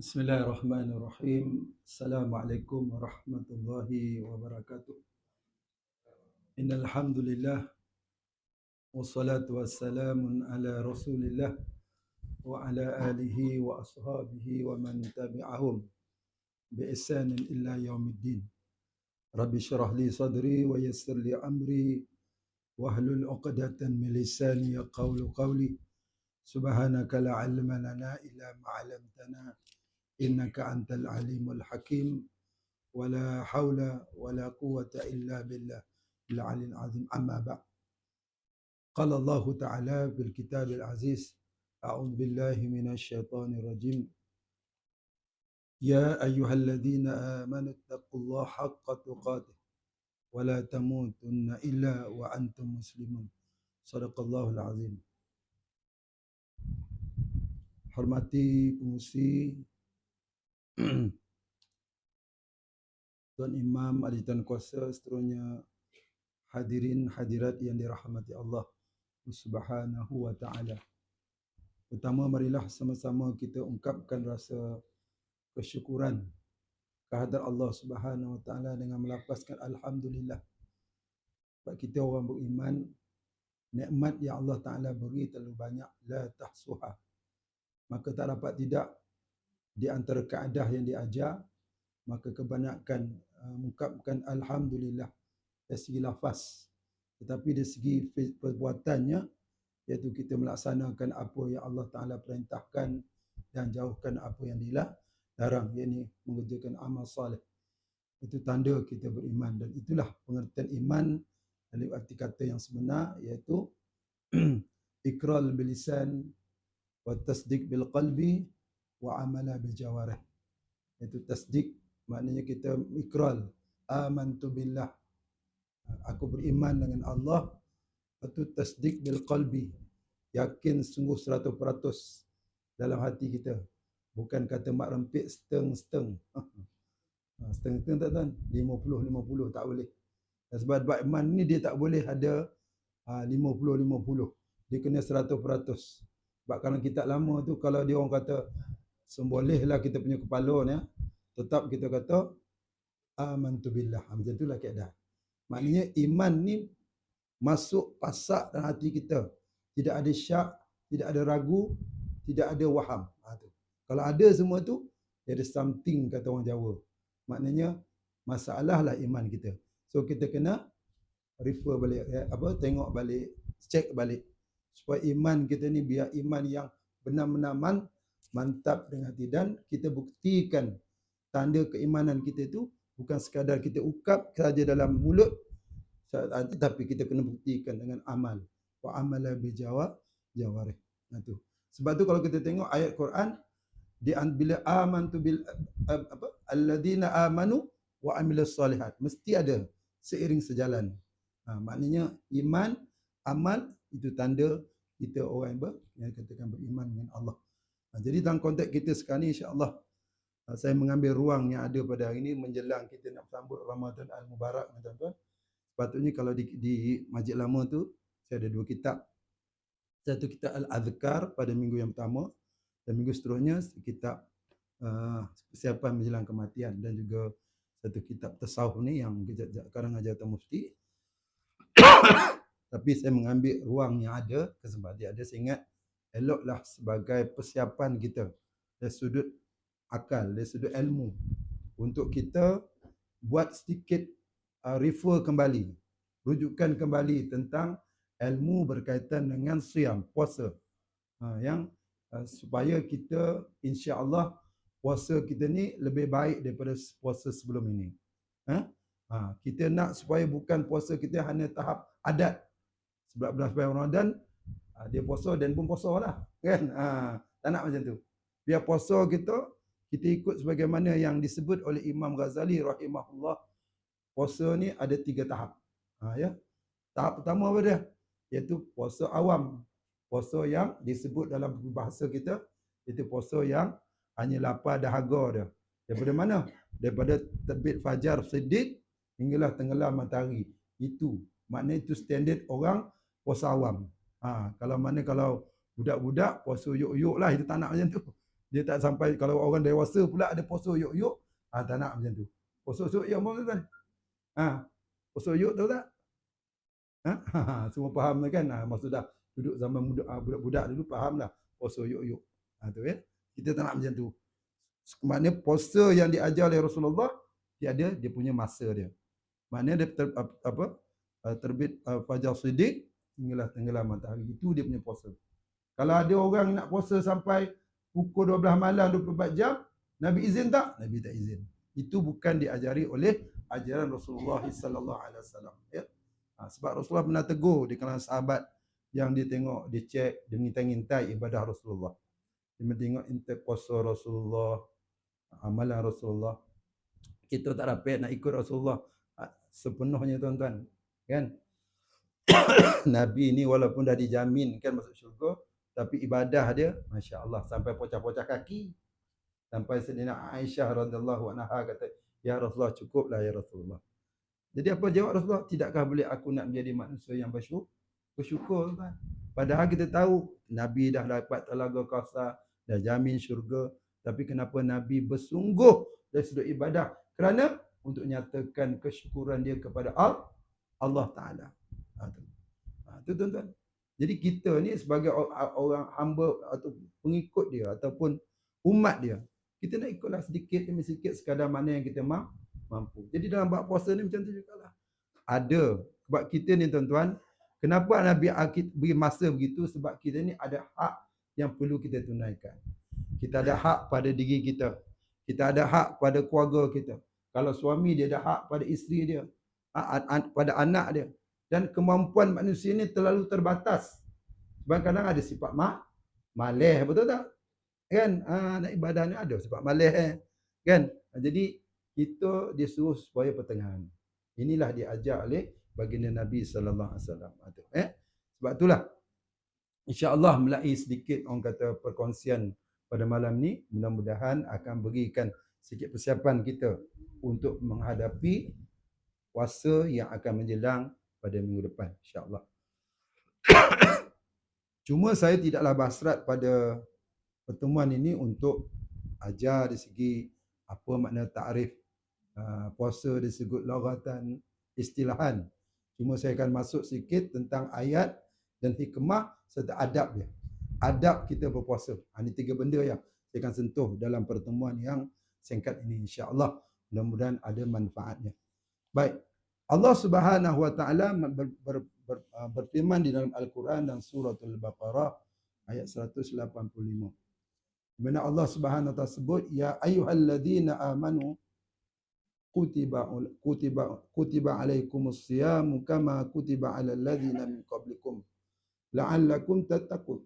Bismillahirrahmanirrahim. Assalamualaikum warahmatullahi wabarakatuh. Innal hamdulillah wassalatu wassalamun ala Rasulillah wa ala alihi wa ashabihi wa man tabi'ahum bi ihsanin illa yaumiddin. Rabbi shrah li sadri wa yassir li amri wahlul 'uqdatan min lisani yaqulu qawli. Subhanaka la 'ilma lana illa ma 'allamtana innaka antal alimul hakim. ولا حول ولا قوة إلا بالله العلي العظيم. أما بعد. قال الله تعالى في الكتاب العزيز: أعوذ بالله من الشيطان الرجيم. يا أيها الذين آمنوا اتقوا الله حق تقاته ولا تموتن إلا وأنتم مسلمون. صدق الله العظيم. Hormati pengusi Tuan Imam, Ahli Tuan Kuasa, seterusnya hadirin hadirat yang dirahmati Allah Subhanahu wa taala. Pertama, marilah sama-sama kita ungkapkan rasa kesyukuran kehadrat Allah Subhanahu wa taala dengan melafazkan alhamdulillah. Sebab kita orang beriman, nikmat yang Allah Taala beri terlalu banyak, la tahsuha. Maka tak dapat tidak di antara kaedah yang diajar, maka kebanyakan mengungkapkan alhamdulillah dari segi lafaz, tetapi dari segi perbuatannya, iaitu kita melaksanakan apa yang Allah Taala perintahkan dan jauhkan apa yang dilarang, yakni mengerjakan amal soleh. Itu tanda kita beriman, dan itulah pengertian iman dalam arti kata yang sebenar, iaitu ikrar bil lisan wa tasdiq bil qalbi wa amala bil jawarih. Itu tasdik, maknanya kita ikrar, amantu billah, aku beriman dengan Allah. Itu tasdik bil qalbi, yakin sungguh 100% dalam hati kita. Bukan kata mak rempit seteng-seteng. Seteng-seteng tak tuan? 50-50 tak boleh. Dan sebab iman ni dia tak boleh ada 50-50. Dia kena 100%. Sebab kalau kitab lama tu, kalau dia orang kata sembolehlah kita punya kepala ni, tetap kita kata amantu billah. Macam itulah keadaan. Maknanya iman ni masuk pasak dalam hati kita. Tidak ada syak, tidak ada ragu, tidak ada waham. Kalau ada semua tu, dia ada something, kata orang Jawa. Maknanya masalah lah iman kita. So kita kena refer balik, tengok balik, check balik, supaya iman kita ni biar iman yang benar-benar mantap dengan hati, dan kita buktikan tanda keimanan kita itu bukan sekadar kita ukap saja dalam mulut, tetapi kita kena buktikan dengan amal. Wa amala bi jawarih. Itu. Sebab tu kalau kita tengok ayat Quran, bila amantu bil alladina amanu wa amilus solihat, mesti ada seiring sejalan. Maknanya iman, amal itu tanda kita orang yang katakan beriman dengan Allah. Jadi dalam konteks kita sekarang ni, insya-Allah saya mengambil ruang yang ada pada hari ini menjelang kita nak sambut Ramadan Al-Mubarak, tuan-tuan. Sepatutnya kalau di Masjid Lama tu, saya ada 2 kitab. Satu kitab Al-Adhkar pada minggu yang pertama, dan minggu seterusnya kitab persiapan menjelang kematian, dan juga satu kitab tasawuf ni yang sekarang ajar Tuan Mufti. Tapi saya mengambil ruang yang ada, kesempatan ada, saya ingat eloklah sebagai persiapan kita dari sudut akal, dari sudut ilmu, untuk kita buat sedikit refer kembali, rujukan kembali tentang ilmu berkaitan dengan siam, puasa, yang supaya kita insya-Allah puasa kita ni lebih baik daripada puasa sebelum ini. Kita nak supaya bukan puasa kita hanya tahap adat. Sebab bulan Ramadan dia puasa dan pun puasa lah, kan? Tak nak macam tu. Biar puasa kita ikut sebagaimana yang disebut oleh Imam Ghazali rahimahullah. Puasa ni ada 3 tahap. Ya. Tahap pertama apa dia? Iaitu puasa awam. Puasa yang disebut dalam bahasa kita, itu puasa yang hanya lapar dahaga dia. Daripada mana? Daripada terbit fajar siddiq hinggalah tenggelam matahari. Itu maknanya itu standard orang puasa awam. Kalau budak-budak puasa uyuk-uyuk lah, itu tak nak macam tu. Dia tak sampai, kalau orang dewasa pula ada poso yuk-yuk, tak nak macam tu. Poso yuk kan. Poso yuk tahu tak? Semua faham kan? Maksud dah duduk zaman muda, budak-budak dulu faham lah poso yuk-yuk. Tu ya. Kita tak nak macam tu. Maknanya puasa yang diajar oleh Rasulullah, dia punya masa dia. Maknanya dia terbit fajar siddiq hinggalah tenggelam matahari. Itu dia punya puasa. Kalau ada orang nak puasa sampai pukul 12 malam 24 jam, Nabi izin tak? Nabi tak izin. Itu bukan diajari oleh ajaran Rasulullah sallallahu alaihi wasallam, ya. Sebab Rasulullah pernah tegur di kalangan sahabat yang dia tengok, dia cek, dia mengintai ibadah Rasulullah. Dia tengok intai puasa Rasulullah, amalan Rasulullah. Kita tak dapat nak ikut Rasulullah sepenuhnya, tuan-tuan. Kan? Nabi ni walaupun dah dijamin kan masuk syurga, tapi ibadah dia, Masya Allah, sampai pocah-pocah kaki. Sampai Sayyidina Aisyah radhiyallahu anha kata, ya Rasulullah, cukuplah ya Rasulullah. Jadi apa jawab Rasulullah? Tidakkah boleh aku nak menjadi manusia yang bersyukur, kan? Padahal kita tahu Nabi dah dapat telaga Kausar, dah jamin syurga, tapi kenapa Nabi bersungguh dari sudut ibadah? Kerana untuk nyatakan kesyukuran dia kepada Allah Taala. Itu tuan-tuan. Jadi kita ni sebagai orang hamba atau pengikut dia ataupun umat dia, kita nak ikutlah sedikit demi sedikit sekadar mana yang kita mampu. Jadi dalam bab puasa ni macam tu jugalah. Ada. Sebab kita ni tuan-tuan, kenapa Nabi beri masa begitu? Sebab kita ni ada hak yang perlu kita tunaikan. Kita ada hak pada diri kita. Kita ada hak pada keluarga kita. Kalau suami dia ada hak pada isteri dia, pada anak dia. Dan kemampuan manusia ni terlalu terbatas. Sebab kadang ada sifat maleh, betul tak? Kan? Nak ibadah ni ada sifat maleh. Kan? Jadi kita disuruh supaya pertengahan. Inilah diajar oleh baginda Nabi sallallahu alaihi wasallam. Sebab itulah insya-Allah mulai sedikit orang kata perkongsian pada malam ni, mudah-mudahan akan berikan sedikit persiapan kita untuk menghadapi puasa yang akan menjelang pada minggu depan, insya-Allah. Cuma saya tidaklah basrat pada pertemuan ini untuk ajar di segi apa makna takrif puasa dari segi logatan, istilahan. Cuma saya akan masuk sikit tentang ayat dan hikmah serta adab dia. Adab kita berpuasa. Ini 3 benda yang saya akan sentuh dalam pertemuan yang singkat ini, insya-Allah. Mudah-mudahan ada manfaatnya. Baik. Allah Subhanahu wa taala berfirman di dalam Al-Quran dan suratul Baqarah ayat 185. Mana Allah Subhanahu wa taala sebut, ya ayyuhalladzina amanu kutiba alaikumus siyam kama kutiba alal ladzina min qablikum la'allakum tattaqun.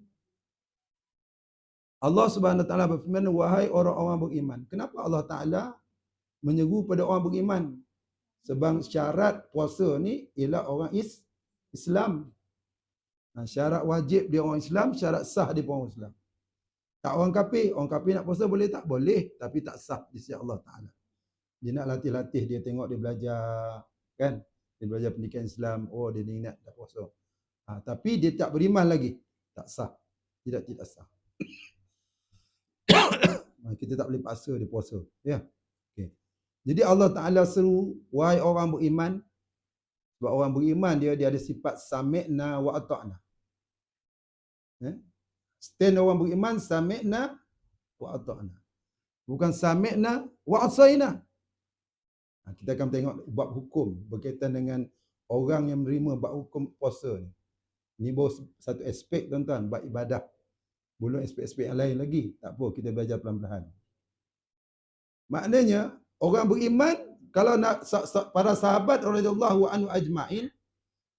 Allah Subhanahu wa taala berfirman, wahai orang-orang beriman. Kenapa Allah Taala menyeru pada orang beriman? Sebab syarat puasa ni ialah orang Islam. Syarat wajib dia orang Islam, syarat sah dia orang Islam. Tak orang kafir. Orang kafir nak puasa boleh tak? Boleh, tapi tak sah di sisi Allah Taala. Dia nak latih-latih, dia tengok dia belajar, kan? Dia belajar pendidikan Islam, oh dia ingat tak puasa. Tapi dia tak beriman lagi, tak sah. Tidak sah. Kita tak boleh paksa dia puasa, ya. Okey. Jadi Allah Taala seru, wahai orang beriman, sebab orang beriman dia ada sifat sami'na wa ata'na. Stand orang beriman sami'na wa ata'na. Bukan sami'na wa asaina. Kita akan tengok bab hukum berkaitan dengan orang yang menerima bab hukum puasa ni. Ini baru satu aspek, tuan-tuan, bab ibadah. Belum aspek-aspek yang lain lagi. Tak apa, kita belajar pelan-pelan. Maknanya orang beriman, kalau nak para sahabat radhiyallahu anhu ajma'in,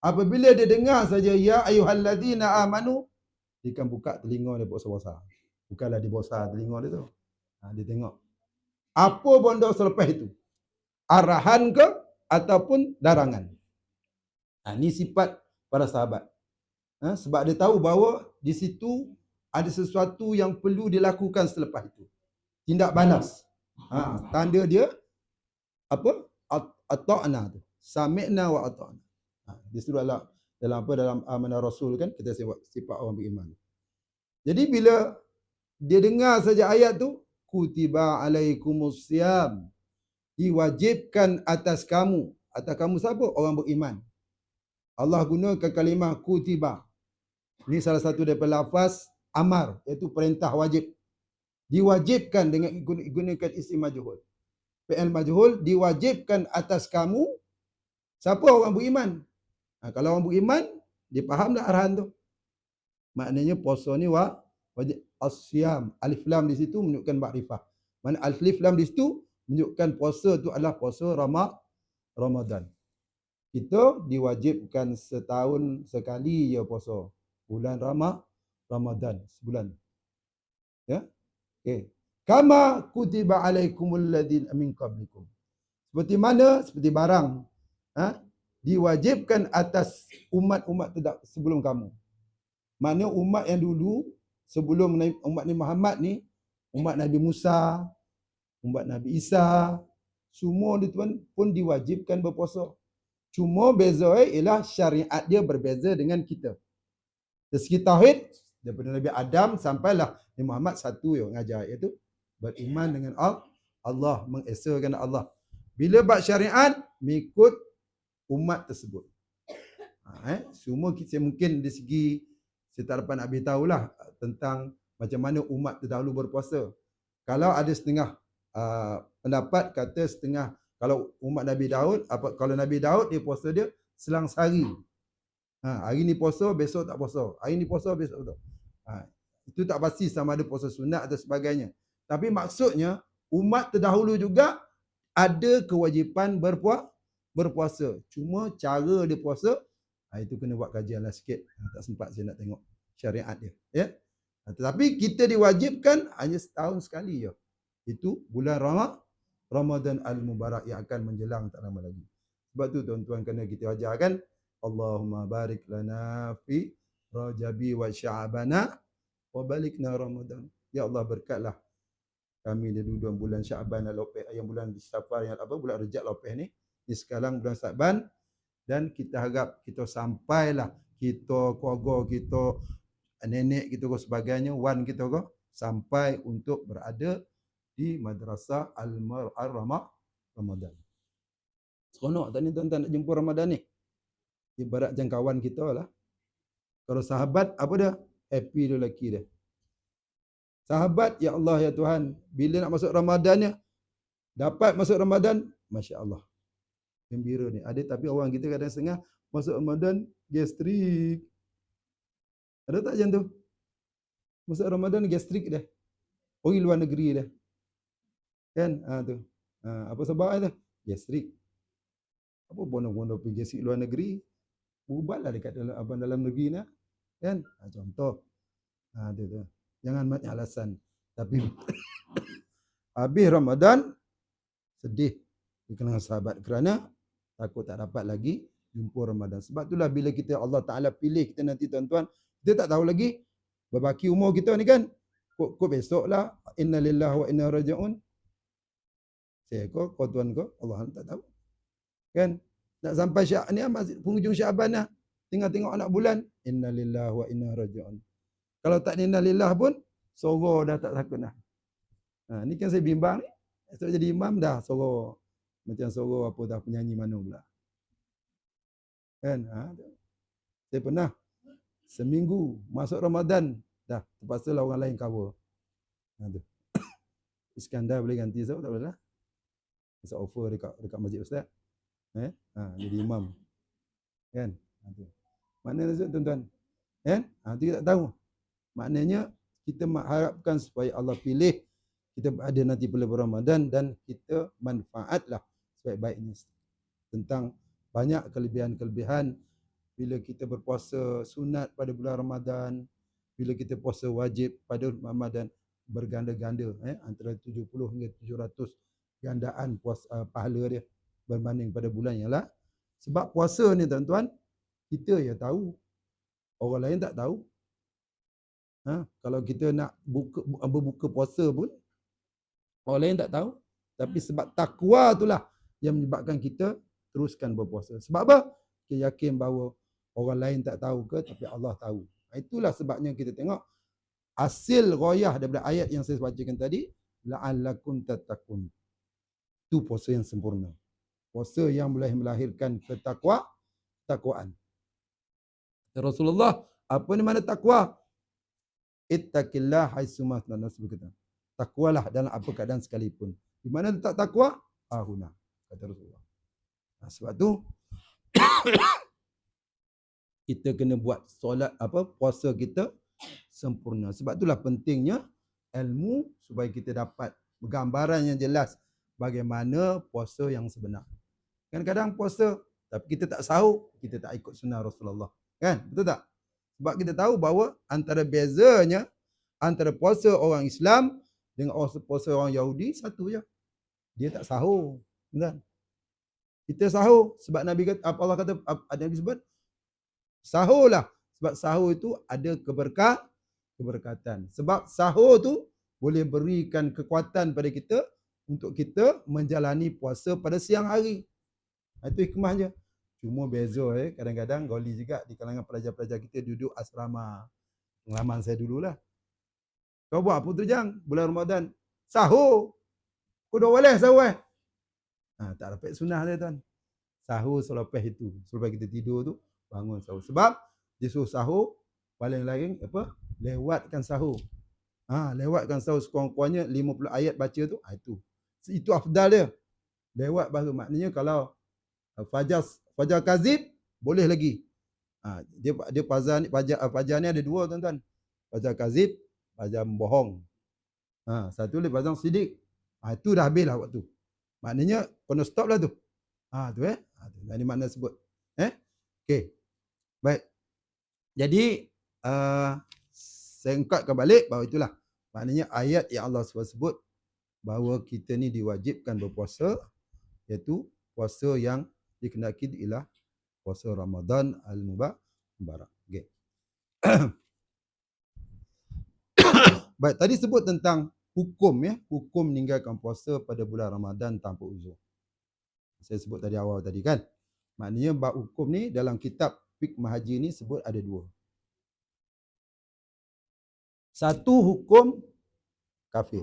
apabila dia dengar saja ya ayyuhalladzina amanu, dia akan buka telinga dia bosa-bosa. Bukanlah dia bosa telinga dia tu. Dia tengok apa benda selepas itu. Arahan ke ataupun larangan. Ini sifat para sahabat. Sebab dia tahu bahawa di situ ada sesuatu yang perlu dilakukan selepas itu. Tindak balas. Tanda dia apa? Ata'na tu. Sami'na wa ata'na. Disuruh dalam amanah Rasul kan, kita sebut sifat orang beriman. Jadi bila Dia dengar saja ayat tu, kutiba alaikumusiyam. Diwajibkan atas kamu. Atas kamu siapa? Orang beriman. Allah gunakan kalimah kutiba. Ini salah satu daripada lafaz amar, iaitu perintah wajib. Diwajibkan dengan gunakan isim majhul. Fi'il majhul diwajibkan atas kamu. Siapa orang beriman? Kalau orang beriman, dia faham tak arahan tu? Maknanya puasa ni wajib asyam. Alif lam di situ menunjukkan makrifah. Mana alif lam di situ menunjukkan puasa tu adalah puasa Ramadan. Kita diwajibkan setahun sekali ya puasa. Bulan Ramadan sebulan. Ya. Okey. Kama kutiba alaikumul ladzina min qablikum. Seperti mana? Seperti barang. Diwajibkan atas umat-umat sebelum kamu. Maknanya umat yang dulu sebelum umat Nabi Muhammad ni, umat Nabi Musa, umat Nabi Isa, semua itu pun diwajibkan berpuasa. Cuma beza ialah syariat dia berbeza dengan kita. Dari segi tauhid, daripada Nabi Adam sampailah Nabi Muhammad satu yang mengajar, iaitu beriman dengan Allah, mengesakan Allah. Bila bab syariat, mengikut umat tersebut. Semua kita mungkin dari segi saya tak dapat nak beritahu lah tentang macam mana umat terdahulu berpuasa. Kalau ada setengah pendapat kata setengah, kalau umat Nabi Daud, kalau Nabi Daud dia puasa dia selang sehari. Hari ni puasa, besok tak puasa. Hari ni puasa, besok tak. Itu tak pasti sama ada puasa sunat atau sebagainya. Tapi maksudnya umat terdahulu juga ada kewajipan berpuasa. Cuma cara dia puasa, itu kena buat kajian lah sikit. Tak sempat saya nak tengok syariat dia. Ya? Tetapi kita diwajibkan hanya setahun sekali je. Itu bulan Ramadan Al-Mubarak yang akan menjelang tak lama lagi. Sebab tu tuan-tuan kena kita ajarkan, Allahumma barik lana fi Rajabi wa Sya'bana wa balikna Ramadan. Ya Allah, berkatlah kami di dua bulan Sya'ban dan yang bulan Safar yang bulan Rejab lepas ni. Di sekarang bulan Sya'ban, dan kita harap kita sampailah, kita keluarga kita, nenek kita dan sebagainya, wan kita ke, sampai untuk berada di madrasah Ramadan. Seronok tak ni tuan-tuan nak jumpa Ramadan ni? Ibarat macam kawan kita lah. Kalau sahabat, apa dia? Happy dia lelaki dia. Sahabat, ya Allah ya Tuhan, bila nak masuk Ramadannya, dapat masuk Ramadan, Masya Allah. Gembira ni. Ada tapi orang kita kadang setengah masuk Ramadan gastrik. Ada tak macam tu? Masuk Ramadan gastrik dah. Pergi luar negeri dah. Kan? Tu. Apa sebab itu? Gastrik. Apa bono-bono pergi gastrik luar negeri? Bubatlah dekat dalam negeri nak. Kan? Contoh. Tu. Jangan banyak alasan. Tapi habis Ramadan sedih dengan sahabat kerana takut tak dapat lagi jumpa Ramadan. Sebab itulah bila kita Allah Ta'ala pilih kita nanti tuan-tuan, kita tak tahu lagi berbaki umur kita ni kan. Kok besok lah, inna lillahi wa inna raji'un. Saya kau tuan kau, Allah tak tahu. Kan? Nak sampai ni penghujung Syaban lah. Tengok anak bulan, inna lillahi wa inna raji'un. Kalau tak inna lillahi pun, soro dah tak takut dah. Ni kan saya bimbang ni. Esok jadi imam dah soro. Macam soro apa dah penyanyi mana pula. Kan? Saya pernah seminggu masuk Ramadan dah terpaksa lah orang lain cover. Tu. Iskandar boleh ganti Zul tak boleh lah. Masa offer dekat masjid ustaz. Jadi imam. Kan? Tu. Maknanya Zul tuan-tuan. Kan? Tu kita tak tahu. Maknanya kita mengharapkan supaya Allah pilih kita ada nanti bulan Ramadan dan kita manfaatlah sebaik-baiknya tentang banyak kelebihan-kelebihan bila kita berpuasa sunat pada bulan Ramadan, bila kita puasa wajib pada Ramadan, berganda-ganda antara 70 hingga 700 gandaan pahala dia berbanding pada bulan yang lain. Sebab puasa ni tuan-tuan, kita ya tahu, orang lain tak tahu. Kalau kita nak berbuka puasa pun orang lain tak tahu. Tapi sebab takwa itulah yang menyebabkan kita teruskan berpuasa. Sebab apa? Kita yakin bahawa orang lain tak tahu ke, tapi Allah tahu. Itulah sebabnya kita tengok Hasil ghayah daripada ayat yang saya bacakan tadi, la'allakum tattaqun. Itu puasa yang sempurna. Puasa yang boleh melahirkan takwaan. Rasulullah, apa ni mana takwa? Ittaqillah haitsuma berkata. Takwalah dalam apa keadaan sekalipun. Di mana letak takwa? Ahuna, kata Rasulullah. Nah, sebab tu kita kena buat solat puasa kita sempurna. Sebab itulah pentingnya ilmu supaya kita dapat gambaran yang jelas bagaimana puasa yang sebenar. Kadang-kadang puasa tapi kita tak sahur, kita tak ikut sunnah Rasulullah. Kan? Betul tak? Sebab kita tahu bahawa antara bezanya antara puasa orang Islam dengan puasa orang Yahudi satu je. Dia tak sahur. Betul? Kita sahur sebab Nabi kata, Allah kata, ada Nabi sebut sahurlah. Sebab sahur itu ada keberkatan. Sebab sahur tu boleh berikan kekuatan pada kita untuk kita menjalani puasa pada siang hari. Itu hikmahnya. Cuma beza kadang-kadang goli juga di kalangan pelajar-pelajar kita duduk asrama. Pengalaman saya dululah. Kau buat apa tu Jang? Bulan Ramadan. Sahur. Kau dah boleh sahur tak dapat sunnah dia tuan. Sahur selepas itu. Selepas kita tidur tu, bangun sahur. Sebab dia suruh sahur, paling-paling lewatkan sahur. Lewatkan sahur sekurang-kurangnya 50 ayat baca tu. Itu afdal dia. Lewat baru. Maknanya kalau fajar kazib, boleh lagi. Dia fajar ni ada dua tuan-tuan. Fajar kazib, fajar bohong. Satu lagi fajar sidik. Itu dah habis lah waktu. Maknanya kena stop lah tu. Ini makna sebut. Okey. Baik. Jadi saya ungkapkan balik bahawa itulah maknanya ayat yang Allah sebut bahawa kita ni diwajibkan berpuasa, iaitu puasa yang dikehendaki ialah puasa Ramadan al-Mubarak. Okay. Baik, tadi sebut tentang hukum meninggalkan puasa pada bulan Ramadan tanpa uzur. Saya sebut tadi awal tadi kan. Maknanya bab hukum ni dalam kitab Fiqh Mahaji ni sebut ada dua. Satu hukum kafir.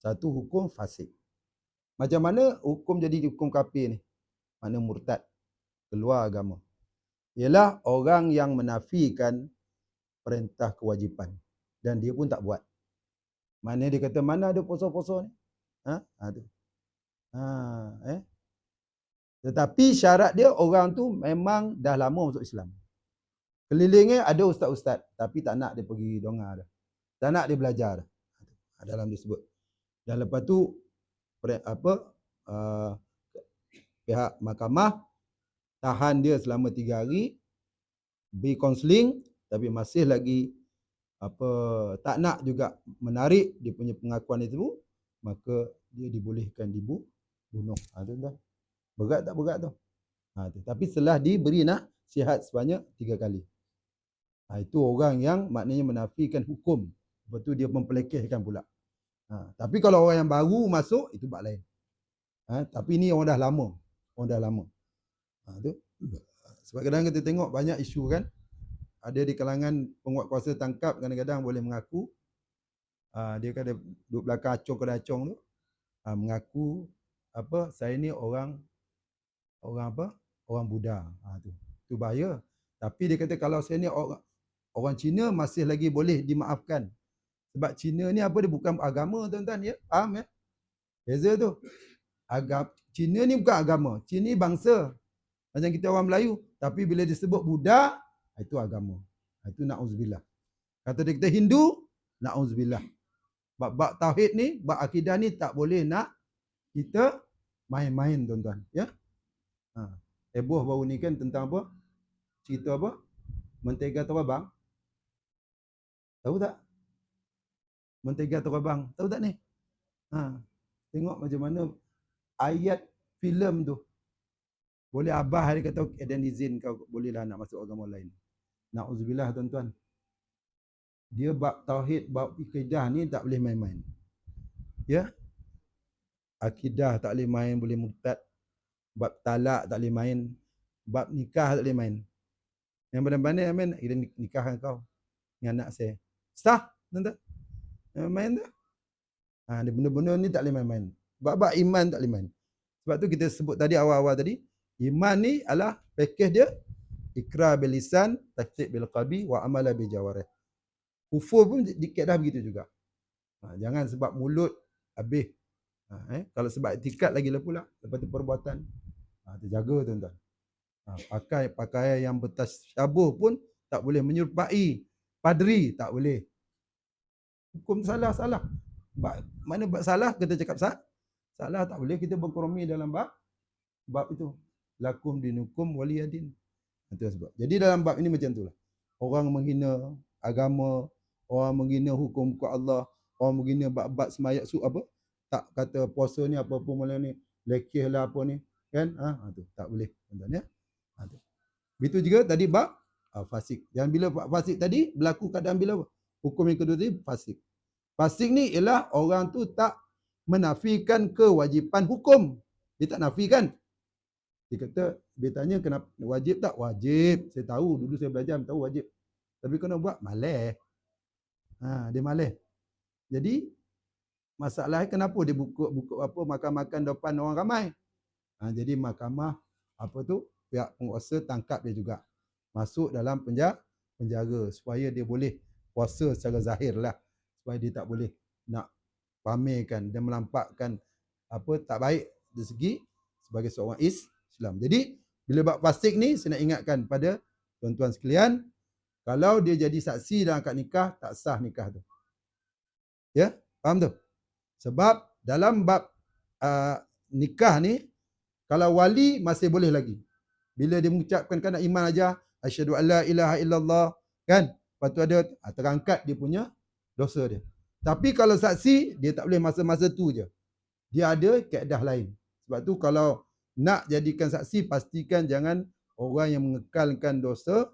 Satu hukum fasik. Macam mana hukum jadi hukum kafir ni? Mana murtad, keluar agama. Ialah orang yang menafikan perintah kewajipan dan dia pun tak buat. Mana dia kata mana ada puasa-puasa ni? Tetapi syarat dia orang tu memang dah lama masuk Islam. Kelilingnya ada ustaz-ustaz tapi tak nak dia pergi dongar dah. Tak nak dia belajar dah. Dalam disebut. Dan lepas tu pihak mahkamah tahan dia selama 3 hari, beri kaunseling tapi masih lagi tak nak juga menarik dia punya pengakuan itu, maka dia dibolehkan dibunuh. Tuan-tuan. Berat tak berat tu? Tapi setelah diberi nasihat sebanyak 3 kali. Itu orang yang maknanya menafikan hukum. Lepas tu dia mempelekehkan pula. Tapi kalau orang yang baru masuk, itu bab lain. Tapi ni orang dah lama. Tu. Sebab kadang kita tengok banyak isu kan. Ada di kalangan penguat kuasa tangkap kadang-kadang boleh mengaku. Dia kata duduk belakang acong tu. Mengaku saya ni orang Buddha. Tu bahaya. Tapi dia kata kalau saya ni orang Cina masih lagi boleh dimaafkan. Sebab Cina ni dia bukan agama tuan-tuan ya. Faham ya? Beza tu. Cina ni bukan agama. Cina ni bangsa. Macam kita orang Melayu. Tapi bila disebut Buddha, itu agama. Itu na'udzubillah. Kata dia kita Hindu, na'udzubillah. Bab tauhid ni, bab akidah ni tak boleh nak kita main-main tuan-tuan. Ya? Heboh baru ni kan tentang apa? Cerita apa? Mentega terbang. Tahu tak? Mentega terbang. Tahu tak ni? Tengok macam mana ayat filem tu. Boleh abah dia kata dan izin kau bolehlah nak masuk agama lain. Na'udzubillah tuan-tuan. Dia bab tauhid, bab akidah ni tak boleh main-main. Ya? Akidah tak boleh main, boleh murtad. Bab talak tak boleh main. Bab nikah tak boleh main. Yang benar-benar kita nikahkan kau dengan anak saya. Sah, tuan-tuan? Main tak? Dia benda-benda ni tak boleh main-main. Bab iman tak boleh main. Sebab tu kita sebut tadi awal-awal tadi, iman ni adalah package dia ikrar bil lisan, tasdiq bil qalbi wa amala bil jawarih. Kufur pun dikit dah begitu juga. Jangan sebab mulut habis. Kalau sebab etikat lagi lah pula. Lepas tu perbuatan. Terjaga tuan-tuan. Pakai pakaian yang bertasyabuh pun tak boleh, menyerupai padri tak boleh. Hukum salah. Mana bab salah kita cakap salah tak boleh, kita berkompromi dalam bab itu. Lakum dinukum waliyadin. Itu sebab. Jadi dalam bab ini macam itulah. Orang menghina agama, orang menghina hukum Allah, orang menghina bab-bab semayat apa? Tak kata puasa ni apa pun malam ni, lekeh lah apa ni, kan? Tu tak boleh, tuan-tuan ya. Tu. Begitu juga tadi bab fasik. Dan bila fasik tadi berlaku keadaan bila apa? Hukum yang kedua tadi fasik. Fasik ni ialah orang tu tak menafikan kewajipan hukum. Dia tak nafikan. Dia kata, dia tanya kenapa wajib tak? Wajib. Saya tahu, dulu saya belajar tahu wajib. Tapi kena buat malas. Dia malas. Jadi masalahnya kenapa dia buka apa makan-makan depan orang ramai? Jadi mahkamah apa tu pihak penguasa tangkap dia juga. Masuk dalam penjara supaya dia boleh puasa secara zahir lah. Supaya dia tak boleh nak pamerkan dan melampakkan apa tak baik dari segi sebagai seorang Islam. Jadi bila bab fasik ni saya nak ingatkan pada tuan-tuan sekalian, kalau dia jadi saksi dalam akad nikah tak sah nikah tu. Ya, faham tu? Sebab dalam bab nikah ni kalau wali masih boleh lagi. Bila dia mengucapkan kan iman aja, asyhadu alla ilaha illallah, kan? Lepas tu ada terangkat dia punya dosa dia. Tapi kalau saksi, dia tak boleh masa-masa tu je. Dia ada kaedah lain. Sebab tu kalau nak jadikan saksi, pastikan jangan orang yang mengekalkan dosa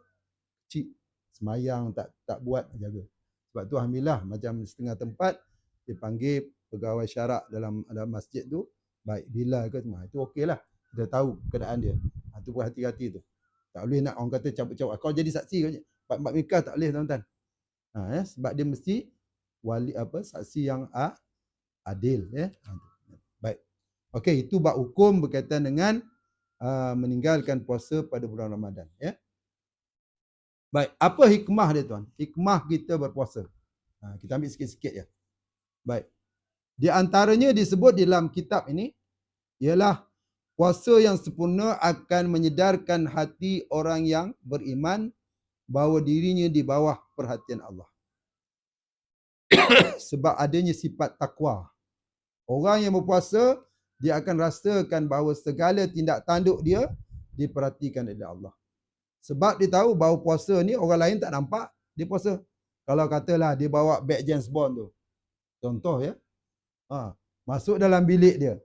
kecil. Semayang tak buat, jaga. Sebab tu alhamdulillah macam setengah tempat dipanggil pegawai syarak dalam masjid tu, baik Bilal ke semua. Itu okeylah. Kita tahu keadaan dia. Itu pun hati-hati tu. Tak boleh nak orang kata cabut-cabut. Kau jadi saksi kau. Bab nikah tak boleh tuan-tuan. Sebab dia mesti wali apa saksi yang adil ya. Baik. Okey, itu bab hukum berkaitan dengan meninggalkan puasa pada bulan Ramadan ya. Baik, apa hikmah dia tuan? Hikmah kita berpuasa. Kita ambil sikit-sikit ya. Baik. Di antaranya disebut di dalam kitab ini ialah puasa yang sempurna akan menyedarkan hati orang yang beriman bahawa dirinya di bawah perhatian Allah. Sebab adanya sifat takwa. Orang yang berpuasa, dia akan rasakan bahawa segala tindak tanduk dia diperhatikan oleh Allah. Sebab dia tahu bahawa puasa ni orang lain tak nampak, dia puasa. Kalau katalah dia bawa beg James Bond tu. Contoh ya. Masuk dalam bilik dia.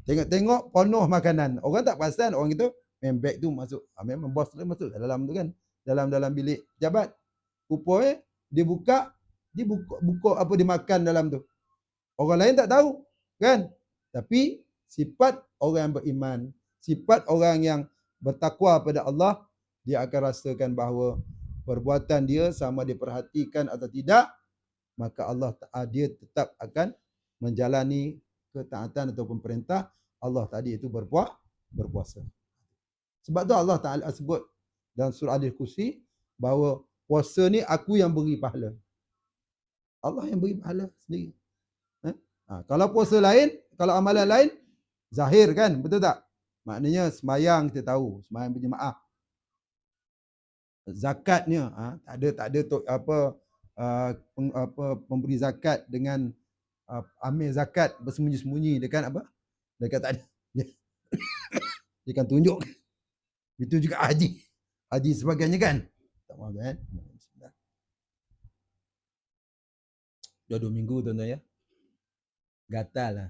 Tengok-tengok penuh makanan. Orang tak perasan, orang itu main beg tu masuk. Memang bos dia masuk dalam tu kan. Dalam bilik jabat. Rupanya dia buka apa dia makan dalam tu. Orang lain tak tahu, kan? Tapi sifat orang yang beriman, sifat orang yang bertakwa pada Allah, dia akan rasakan bahawa perbuatan dia sama diperhatikan atau tidak, maka Allah dia tetap akan menjalani ketaatan ataupun perintah Allah tadi itu berpuasa. Sebab tu Allah Ta'ala sebut dalam surah Al-Kursi bahawa puasa ni aku yang beri pahala. Allah yang beri pahala sendiri. Kalau puasa lain, kalau amalan lain, zahir kan, betul tak? Maknanya semayang kita tahu, semayang berjemaah. Zakatnya, tak ada pemberi zakat dengan ambil zakat bersembunyi-sembunyi dekat apa? Dekat tak ada. Dia akan tunjuk. Itu juga haji. Haji sebagainya kan? Tak mahu kan? Dah 2 minggu tuan-tuan ya. Gatal lah.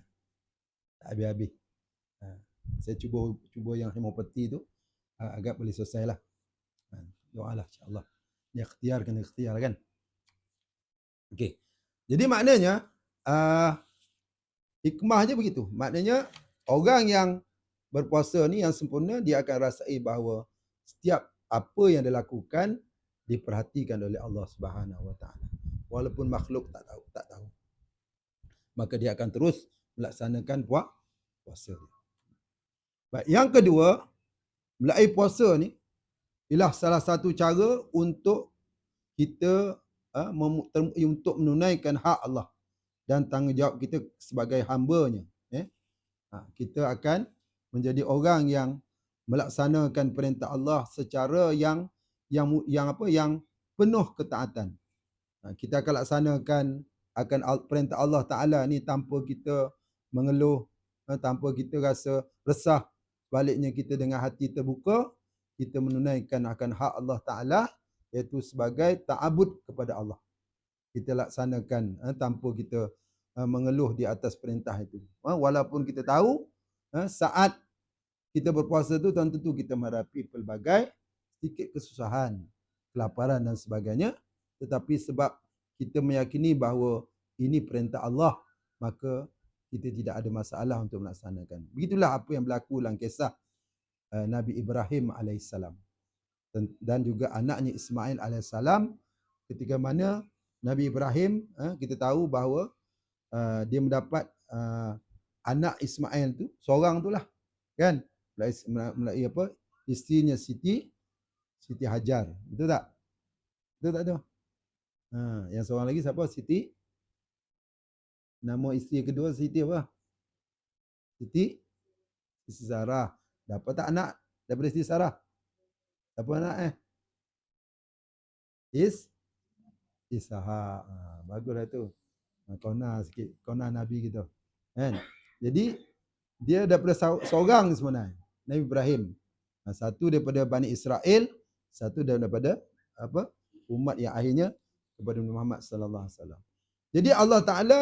Tak habis-habis. Saya cuba yang homeopati tu agak boleh selesai lah. Doalah insya-Allah. Ni ikhtiar kena ikhtiar kan. Okey. Jadi maknanya hikmahnya begitu. Maknanya orang yang berpuasa ni yang sempurna dia akan rasai bahawa setiap apa yang dia lakukan diperhatikan oleh Allah Subhanahu Wa Taala. walaupun makhluk tak tahu. Maka dia akan terus melaksanakan puasa dia. Baik, yang kedua, melalui puasa ni ialah salah satu cara untuk kita untuk menunaikan hak Allah dan tanggungjawab kita sebagai hamba-Nya. Kita akan menjadi orang yang melaksanakan perintah Allah secara yang penuh ketaatan. Kita akan laksanakan perintah Allah Ta'ala ni tanpa kita mengeluh, tanpa kita rasa resah. Sebaliknya kita dengan hati terbuka, kita menunaikan akan hak Allah Ta'ala, iaitu sebagai ta'abud kepada Allah. Kita laksanakan tanpa kita mengeluh di atas perintah itu. Walaupun kita tahu saat kita berpuasa tu tentu kita menghadapi pelbagai sedikit kesusahan, kelaparan dan sebagainya. Tetapi sebab kita meyakini bahawa ini perintah Allah, maka kita tidak ada masalah untuk melaksanakan. Begitulah apa yang berlaku dalam kisah Nabi Ibrahim AS dan juga anaknya Ismail AS. Ketika mana Nabi Ibrahim, kita tahu bahawa dia mendapat anak Ismail tu, seorang tu lah, kan? Melalui apa? Isterinya Siti Hajar. Betul tak? Betul tak tu? Yang seorang lagi siapa? Siti. Nama isteri kedua Siti apa? Siti Sarah. Dapat tak anak daripada Siti Sarah? Siapa anak Ishak. Baguslah tu. Kona sikit, kona Nabi kita. Kan? Jadi dia daripada seorang sebenarnya, Nabi Ibrahim. Satu daripada Bani Israel, satu daripada umat yang akhirnya kepada Muhammad sallallahu alaihi wasallam. Jadi Allah Taala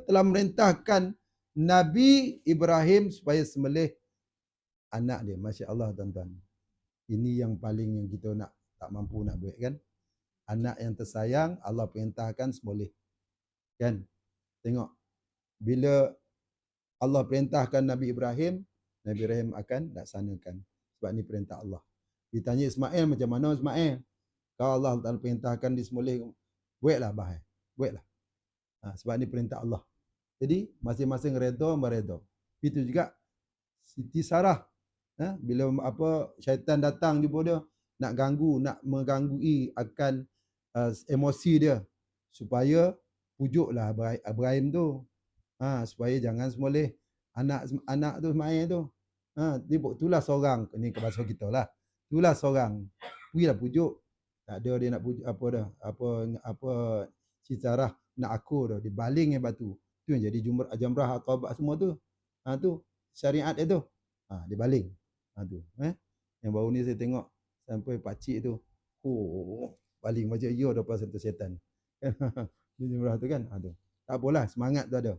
telah merintahkan Nabi Ibrahim supaya sembelih anak dia. Masya-Allah tuan-tuan. Ini yang paling yang kita tak mampu nak buat, kan? Anak yang tersayang Allah perintahkan sembelih. Kan? Tengok. Bila Allah perintahkan Nabi Ibrahim akan laksanakan. Sebab ni perintah Allah. Ditanya Ismail, macam mana Ismail? Kalau Allah Taala perintahkan disembelih, buatlah bahai. Buatlah. Sebab ni perintah Allah. Jadi masing-masing redha meredha. Itu juga Siti Sarah. Bila syaitan datang jumpa dia, nak mengganggu akan emosi dia, supaya pujuklah Ibrahim tu. Supaya jangan sembelih anak tu Ismail tu. Itulah seorang, ni ke bahasa kita lah. Itulah seorang. Pergilah pujuk. Tak ada dia nak pujuk Siti Sarah nak akur dah, dibaling batu. Tu yang jadi jamrah Aqabah semua tu. Tu syariat dia tu. Dibaling. Tu. Yang baru ni saya tengok sampai pakcik tu. Baling macam ia dapat sentuh syaitan. Dia jamrah tu kan. Tu. Tak apalah, semangat tu ada.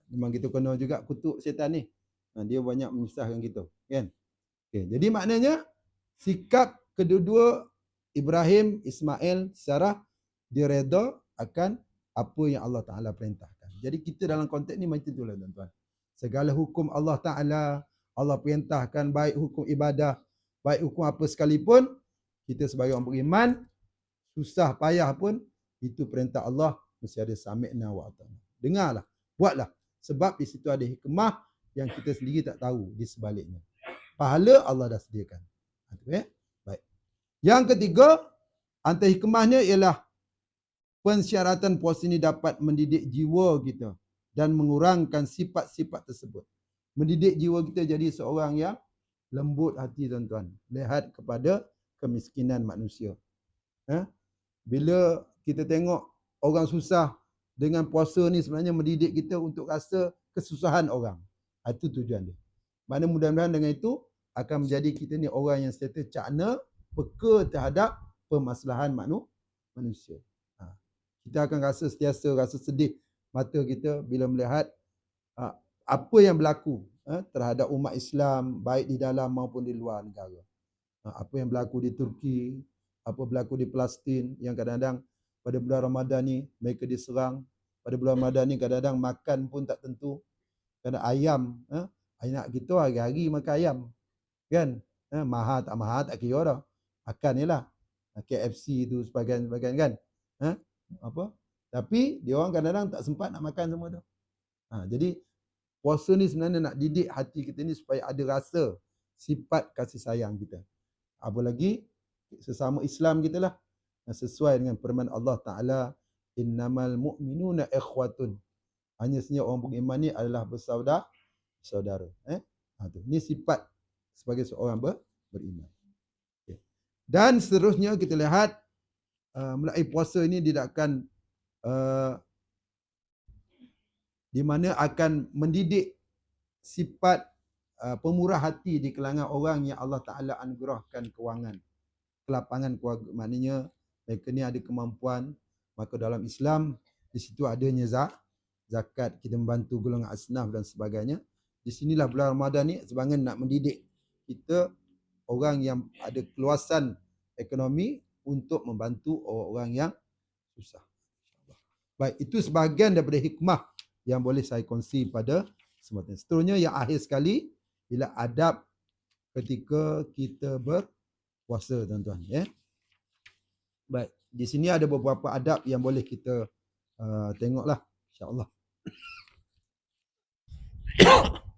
Memang kita kena juga kutuk syaitan ni. Dia banyak menyusahkan kita, kan? Okay. Jadi maknanya sikap kedua-dua Ibrahim, Ismail, Sarah, dia reda akan apa yang Allah Taala perintahkan. Jadi kita dalam konteks ni macam itulah tuan-tuan. Segala hukum Allah Taala, Allah perintahkan, baik hukum ibadah, baik hukum apa sekalipun, kita sebagai orang beriman, susah payah pun, itu perintah Allah, mesti ada sami'na wa ata'na. Dengarlah, buatlah. Sebab di situ ada hikmah yang kita sendiri tak tahu di sebaliknya. Pahala Allah dah sediakan. Baik. Yang ketiga, antara hikmahnya ialah pensyaratan puasa ini dapat mendidik jiwa kita dan mengurangkan sifat-sifat tersebut. Mendidik jiwa kita jadi seorang yang lembut hati, tuan-tuan. Lihat kepada kemiskinan manusia. Bila kita tengok orang susah, dengan puasa ni sebenarnya mendidik kita untuk rasa kesusahan orang. Itu tujuan dia. Mana mudah-mudahan dengan itu akan menjadi kita ni orang yang sentiasa cakna, peka terhadap permasalahan manusia. Kita akan sentiasa rasa sedih mata kita bila melihat apa yang berlaku terhadap umat Islam, baik di dalam maupun di luar negara. Apa yang berlaku di Turki, apa berlaku di Palestin, yang kadang-kadang pada bulan Ramadan ni mereka diserang. Pada bulan Ramadan ni kadang-kadang makan pun tak tentu. Kadang ayam, anak kita hari-hari makan ayam. Kan? Mahal tak kira dah. Makan je lah. KFC tu sebagian kan. apa. Tapi dia orang kadang-kadang tak sempat nak makan semua tu. Jadi puasa ni sebenarnya nak didik hati kita ni supaya ada rasa sifat kasih sayang kita. Apa lagi sesama Islam kita lah, sesuai dengan firman Allah Taala, innamal mu'minuna ikhwatun. Hanya sebenarnya orang beriman ni adalah bersaudara. Ini sifat sebagai seorang beriman. Okay. Dan seterusnya kita lihat mulai puasa ini didakkan di mana akan mendidik sifat pemurah hati di kalangan orang yang Allah Ta'ala anugerahkan kewangan, kelapangan keluarga. Maknanya mereka ni ada kemampuan. Maka dalam Islam, di situ adanya zakat, kita membantu golongan asnaf dan sebagainya. Di sinilah bulan Ramadan ni sebenarnya nak mendidik kita, orang yang ada keluasan ekonomi, untuk membantu orang-orang yang susah. Baik, itu sebahagian daripada hikmah yang boleh saya kongsi pada semasa. Seterusnya yang akhir sekali ialah adab ketika kita berpuasa, tuan-tuan. Baik, di sini ada beberapa adab yang boleh kita tengoklah, insya-Allah.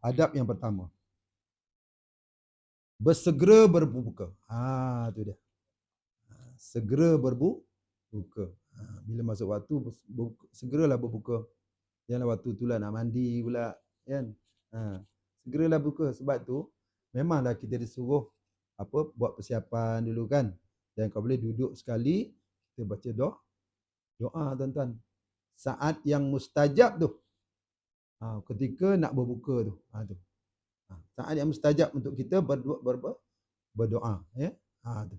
Adab yang pertama, bersegera berbuka. Tu dia. Segera berbuka. Bila masuk waktu, segeralah berbuka. Janganlah waktu itulah nak mandi pula, kan? Segeralah buka. Sebab tu memanglah kita disuruh buat persiapan dulu, kan? Dan kalau boleh duduk sekali, kita baca doa, tuan-tuan. Saat yang mustajab tu, ketika nak berbuka tu, saat yang mustajab untuk kita berdoa, ya. Tu.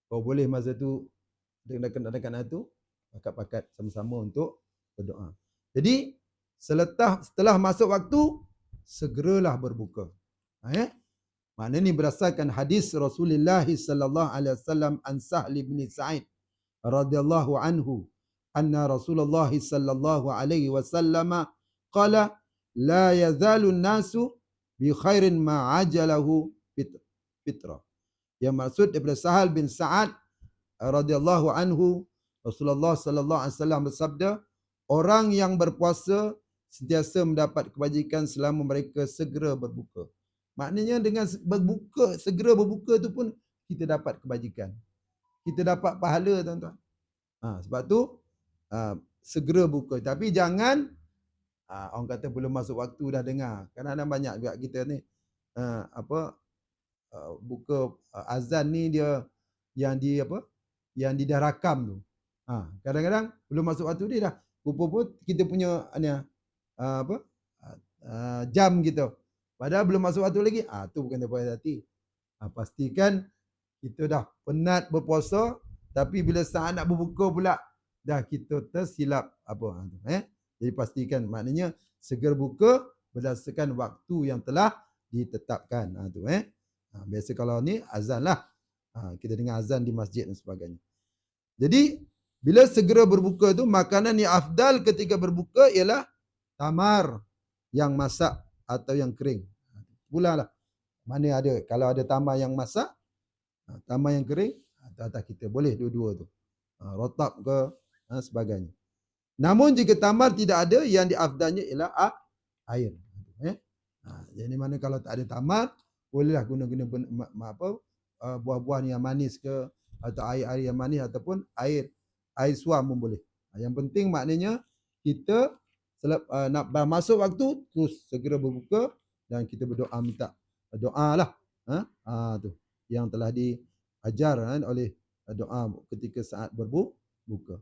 Kalau boleh masa tu dekat-dekat tu, pakat-pakat sama-sama untuk berdoa. Jadi setelah masuk waktu, segeralah berbuka. Maknanya ni berdasarkan hadis Rasulullah sallallahu alaihi wasallam an Sahl bin Sa'id radhiyallahu anhu anna Rasulullah sallallahu alaihi wasallam qala la yazalu an-nasu bi khairin ma ajalahu fitra. Yang maksud daripada Sahal bin Sa'ad radhiyallahu anhu, Rasulullah sallallahu alaihi wasallam bersabda, orang yang berpuasa sentiasa mendapat kebajikan selama mereka segera berbuka. Maknanya dengan segera berbuka tu pun kita dapat kebajikan. Kita dapat pahala, tuan-tuan. Sebab tu segera buka. Tapi jangan orang kata belum masuk waktu dah dengar. Kadang-kadang banyak juga kita ni buka azan ni dia yang dah rakam tu. Kadang-kadang belum masuk waktu dia dah. Rupa-rupa kita punya jam kita. Padahal belum masuk waktu lagi. Tu bukan terpuas hati. Pastikan kita dah penat berpuasa, tapi bila saat nak berbuka pula dah kita tersilap Jadi pastikan, maknanya segera buka berdasarkan waktu yang telah ditetapkan. Biasa kalau ni azan lah. Kita dengar azan di masjid dan sebagainya. Jadi bila segera berbuka tu, makanan yang afdal ketika berbuka ialah tamar yang masak atau yang kering. Pula lah. Mana ada, kalau ada tamar yang masak, tamar yang kering, atas kita boleh dua-dua tu. Rotab ke sebagainya. Namun jika tamar tidak ada, yang diafdalnya ialah air. Jadi mana kalau tak ada tamar, bolehlah guna-guna buah-buah yang manis ke, atau air-air yang manis, ataupun air suam pun boleh. Yang penting maknanya kita nak masuk waktu terus segera berbuka dan kita berdoa, minta doa lah. Tu yang telah diajar oleh doa ketika saat berbuka.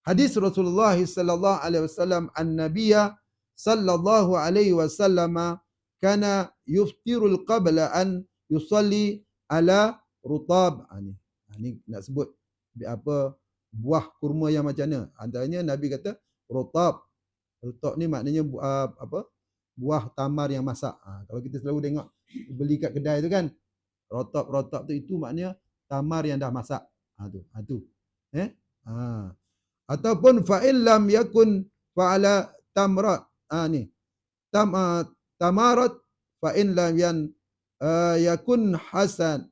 Hadis Rasulullah sallallahu alaihi wasallam an-nabiyya sallallahu alaihi wasallam kana yuftirul qabla an yusalli ala rutab. Ini nak sebut buah kurma yang macam mana. Antaranya Nabi kata rutab. Rutab ni maknanya buah tamar yang masak. Kalau kita selalu tengok beli kat kedai tu kan, rotab tu itu maknanya tamar yang dah masak. Tu. Ataupun fa'il lam yakun fa'ala tamrat. Ni. Tamarat fa'in lam yakun hasan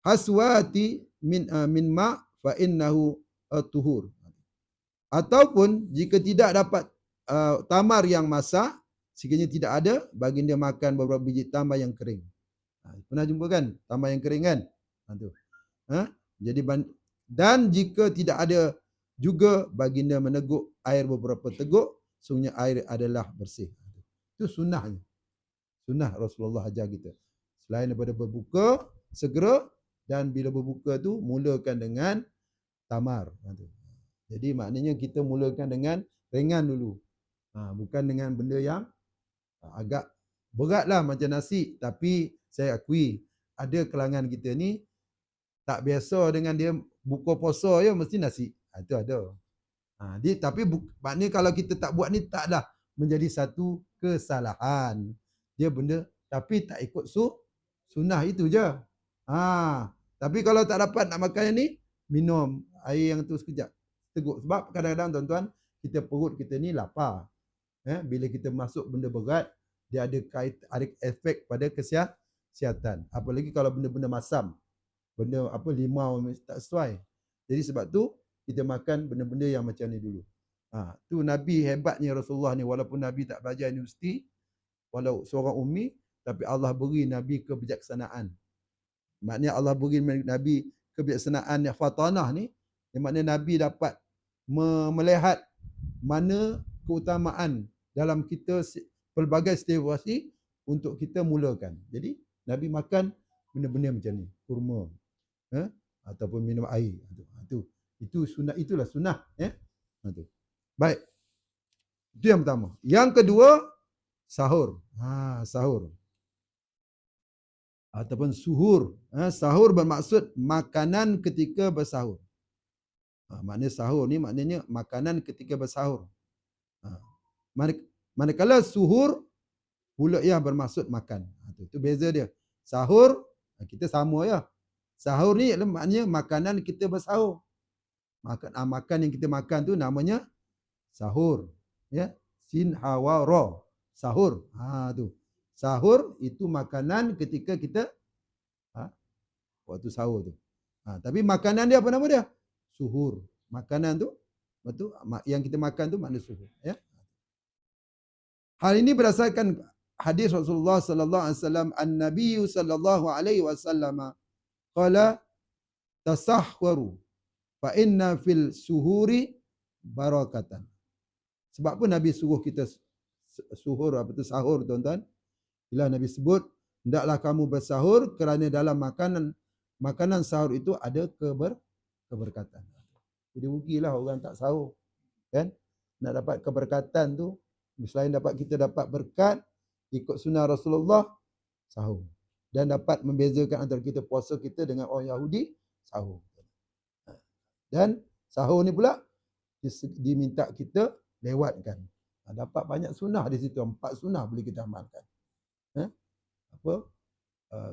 haswati min ma fa innahu tuhur. Ataupun jika tidak dapat tamar yang masak, sekiranya tidak ada, baginda makan beberapa biji tamar yang kering. Pernah jumpa kan tamar yang kering kan? Tu. Jadi dan jika tidak ada juga, baginda meneguk air beberapa teguk, sungguhnya air adalah bersih. Itu sunnahnya. Sunnah Rasulullah ajar kita. Selain daripada berbuka segera, dan bila berbuka tu mulakan dengan tamar. Jadi maknanya kita mulakan dengan ringan dulu. Bukan dengan benda yang agak beratlah macam nasi. Tapi saya akui ada kalangan kita ni tak biasa dengan dia buka puasa je mesti nasi. Itu ada. Tapi maknanya kalau kita tak buat ni taklah menjadi satu kesalahan. Dia benda tapi tak ikut sunnah itu je. Tapi kalau tak dapat nak makan ni, minum air yang tu sekejap. Teguk. Sebab kadang-kadang tuan-tuan, kita perut kita ni lapar. Bila kita masuk benda berat, dia ada efek pada kesihatan. Apalagi kalau benda-benda masam. Benda limau tak sesuai. Jadi sebab tu kita makan benda-benda yang macam ni dulu. Tu Nabi hebatnya Rasulullah ni, walaupun Nabi tak belajar universiti, walau seorang ummi, tapi Allah beri Nabi kebijaksanaan. Maknanya Allah beri Nabi kebijaksanaan yang fatanah ni, yang maknanya Nabi dapat melihat mana keutamaan dalam kita pelbagai situasi untuk kita mulakan. Jadi Nabi makan benda-benda macam ni, kurma, ataupun minum air. Itu sunnah, itulah sunnah. Baik. Itu yang pertama. Yang kedua, sahur. Sahur. Ataupun suhur. Sahur bermaksud makanan ketika bersahur. Maknanya sahur ni maknanya makanan ketika bersahur. Manakala suhur pula yang bermaksud makan. Itu beza dia. Sahur kita sama ya. Sahur ni maknanya makanan kita bersahur. Makan yang kita makan tu namanya sahur. Ya. Sin hawa ra. Sahur. Tu. Sahur itu makanan ketika kita waktu sahur tu. Tapi makanan dia apa nama dia? Suhur. Makanan tu, betul? Yang kita makan tu makna suhur. Ya. Hal ini berdasarkan hadis Rasulullah sallallahu alaihi wasallam, an-nabiy sallallahu alaihi wasallam qala tasahwaru fa inna fil suhuri barakatan. Sebab apa Nabi suruh kita suhur, apa tu sahur, tuan-tuan? Bila Nabi sebut, hendaklah kamu bersahur kerana dalam makanan sahur itu ada keberkatan. Jadi rugilah orang tak sahur. Kan? Nak dapat keberkatan tu, selain kita dapat berkat, ikut sunnah Rasulullah, sahur. Dan dapat membezakan antara kita puasa kita dengan orang Yahudi, sahur. Dan sahur ni pula, diminta kita lewatkan. Dapat banyak sunnah di situ. 4 sunnah boleh kita amalkan.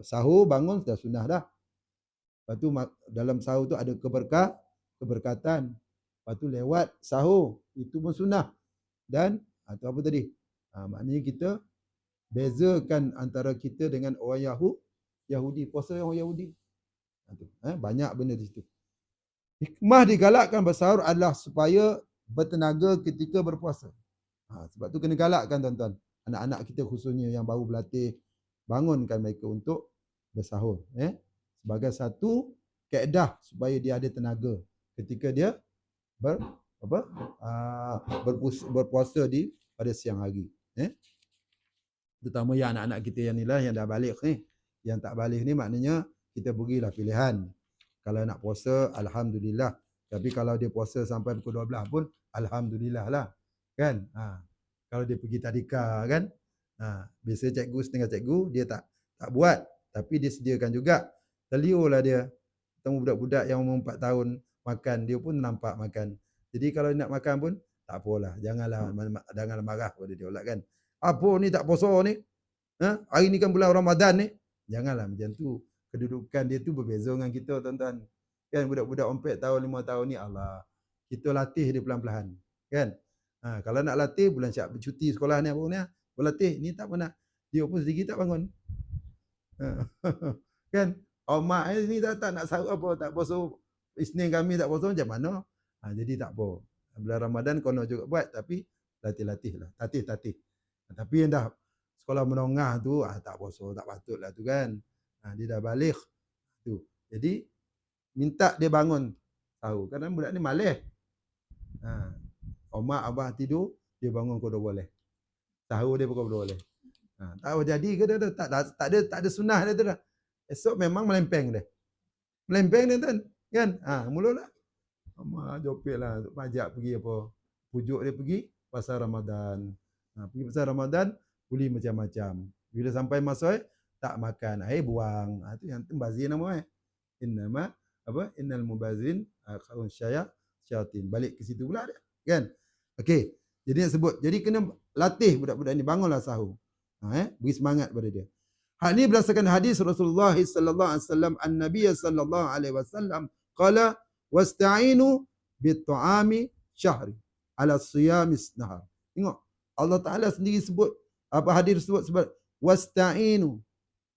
Sahur, bangun, sudah sunnah dah. Lepas tu dalam sahur tu ada keberkatan. Lepas tu lewat sahur, itu pun sunnah. Dan atau apa tadi? Maknanya kita bezakan antara kita dengan orang Yahudi, puasa orang Yahudi. Banyak benda di situ. Hikmah digalakkan bersahur adalah supaya bertenaga ketika berpuasa. Sebab tu kena galakkan tuan-tuan. Anak-anak kita khususnya yang baru berlatih, bangunkan mereka untuk bersahur. Sebagai satu kaedah supaya dia ada tenaga ketika dia berpuasa pada siang hari. Terutama yang anak-anak kita yang inilah yang dah balik ni. Yang tak balik ni maknanya kita berilah pilihan. Kalau nak puasa, alhamdulillah. Tapi kalau dia puasa sampai pukul 12 pun, alhamdulillah lah. Kan? Kalau dia pergi tadika kan? Biasa cikgu, setengah cikgu, dia tak buat. Tapi dia sediakan juga. Terliurlah dia. Temu budak-budak yang umur 4 tahun makan, dia pun nampak makan. Jadi kalau nak makan pun, tak apalah. Janganlah marah pada dia pula kan. Apa ni tak puasa ni? Hari ni kan bulan Ramadan ni. Janganlah macam tu. Kedudukan dia tu berbeza dengan kita tuan-tuan. Kan budak-budak 4 tahun, 5 tahun ni Allah. Kita latih dia pelan-pelan. Kan? Kalau nak latih bulan Syak bercuti sekolah ni apa ni? Berlatih ni tak pernah. Dia pun sedikit tak bangun. Kan? mak ni tak nak sahur apa, tak puasa Isnin kami tak puasa macam mana? Jadi tak apa. Bulan Ramadan kono juga buat tapi latih-latih lah. Tatih-tatih. Tapi yang dah sekolah menengah tu tak puasa, tak patut lah tu kan. Dia dah balik tu. Jadi minta dia bangun sahur. Kadang budak ni malas. Mak abah tidur, dia bangun kau dah boleh. Sahur dia pukul boleh. Tahu jadi ke dia tak ada sunnah dia tu dah. Esok memang melempeng dia. Melempeng dia kan. Kan? Mulalah. Mak jopek lah. Pajak pergi apa. Pujuk dia pergi pasar Ramadan. Pergi pasar Ramadan, beli macam-macam. Bila sampai masa tak makan, buang. Itu yang bazir nama Innama apa? Innal mubazirin khaun syayatin. Balik ke situ pula dia. Kan? Okey. Jadi nak sebut. Jadi kena latih budak-budak ni bangunlah sahur. Beri semangat pada dia. Hal ini berdasarkan hadis Rasulullah sallallahu alaihi wasallam, an-nabiy sallallahu alaihi wasallam qala wasta'inu bit-ta'ami syahri ala siyamis nahar. Tengok, Allah Taala sendiri sebut apa hadis sebut wasta'inu.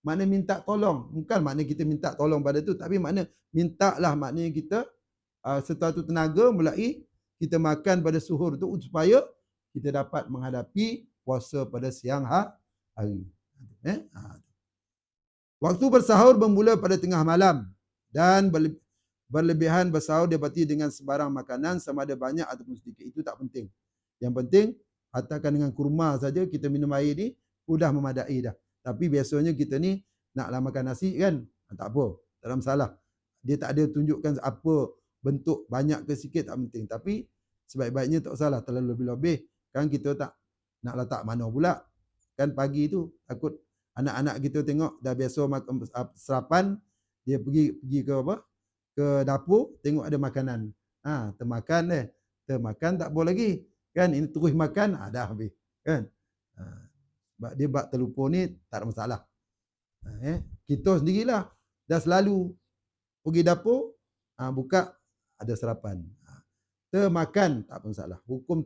Makna minta tolong. Bukan makna kita minta tolong pada tu, tapi makna mintalah, maknanya kita sesuatu tenaga mulai kita makan pada suhur tu supaya kita dapat menghadapi puasa pada siang hari. Waktu bersahur bermula pada tengah malam dan berlebihan bersahur dapati dengan sebarang makanan sama ada banyak ataupun sedikit. Itu tak penting. Yang penting katakan dengan kurma saja kita minum air ni sudah memadai dah. Tapi biasanya kita ni naklah makan nasi kan? Tak apa, tak ada masalah. Dia tak ada tunjukkan apa bentuk banyak ke sikit, tak penting. Tapi sebaik-baiknya tak usahlah terlalu lebih-lebih. Kan kita tak nak letak mana pula. Kan pagi tu takut anak-anak kita tengok dah biasa makan sarapan, dia pergi ke apa? Ke dapur, tengok ada makanan. Termakan deh. Termakan tak boleh lagi. Kan ini terus makan, dah habis. Kan? Sebab dia bak terlupa ni tak ada masalah. Kita sendirilah dah selalu pergi dapur, buka ada sarapan. Termakan tak ada masalah. Hukum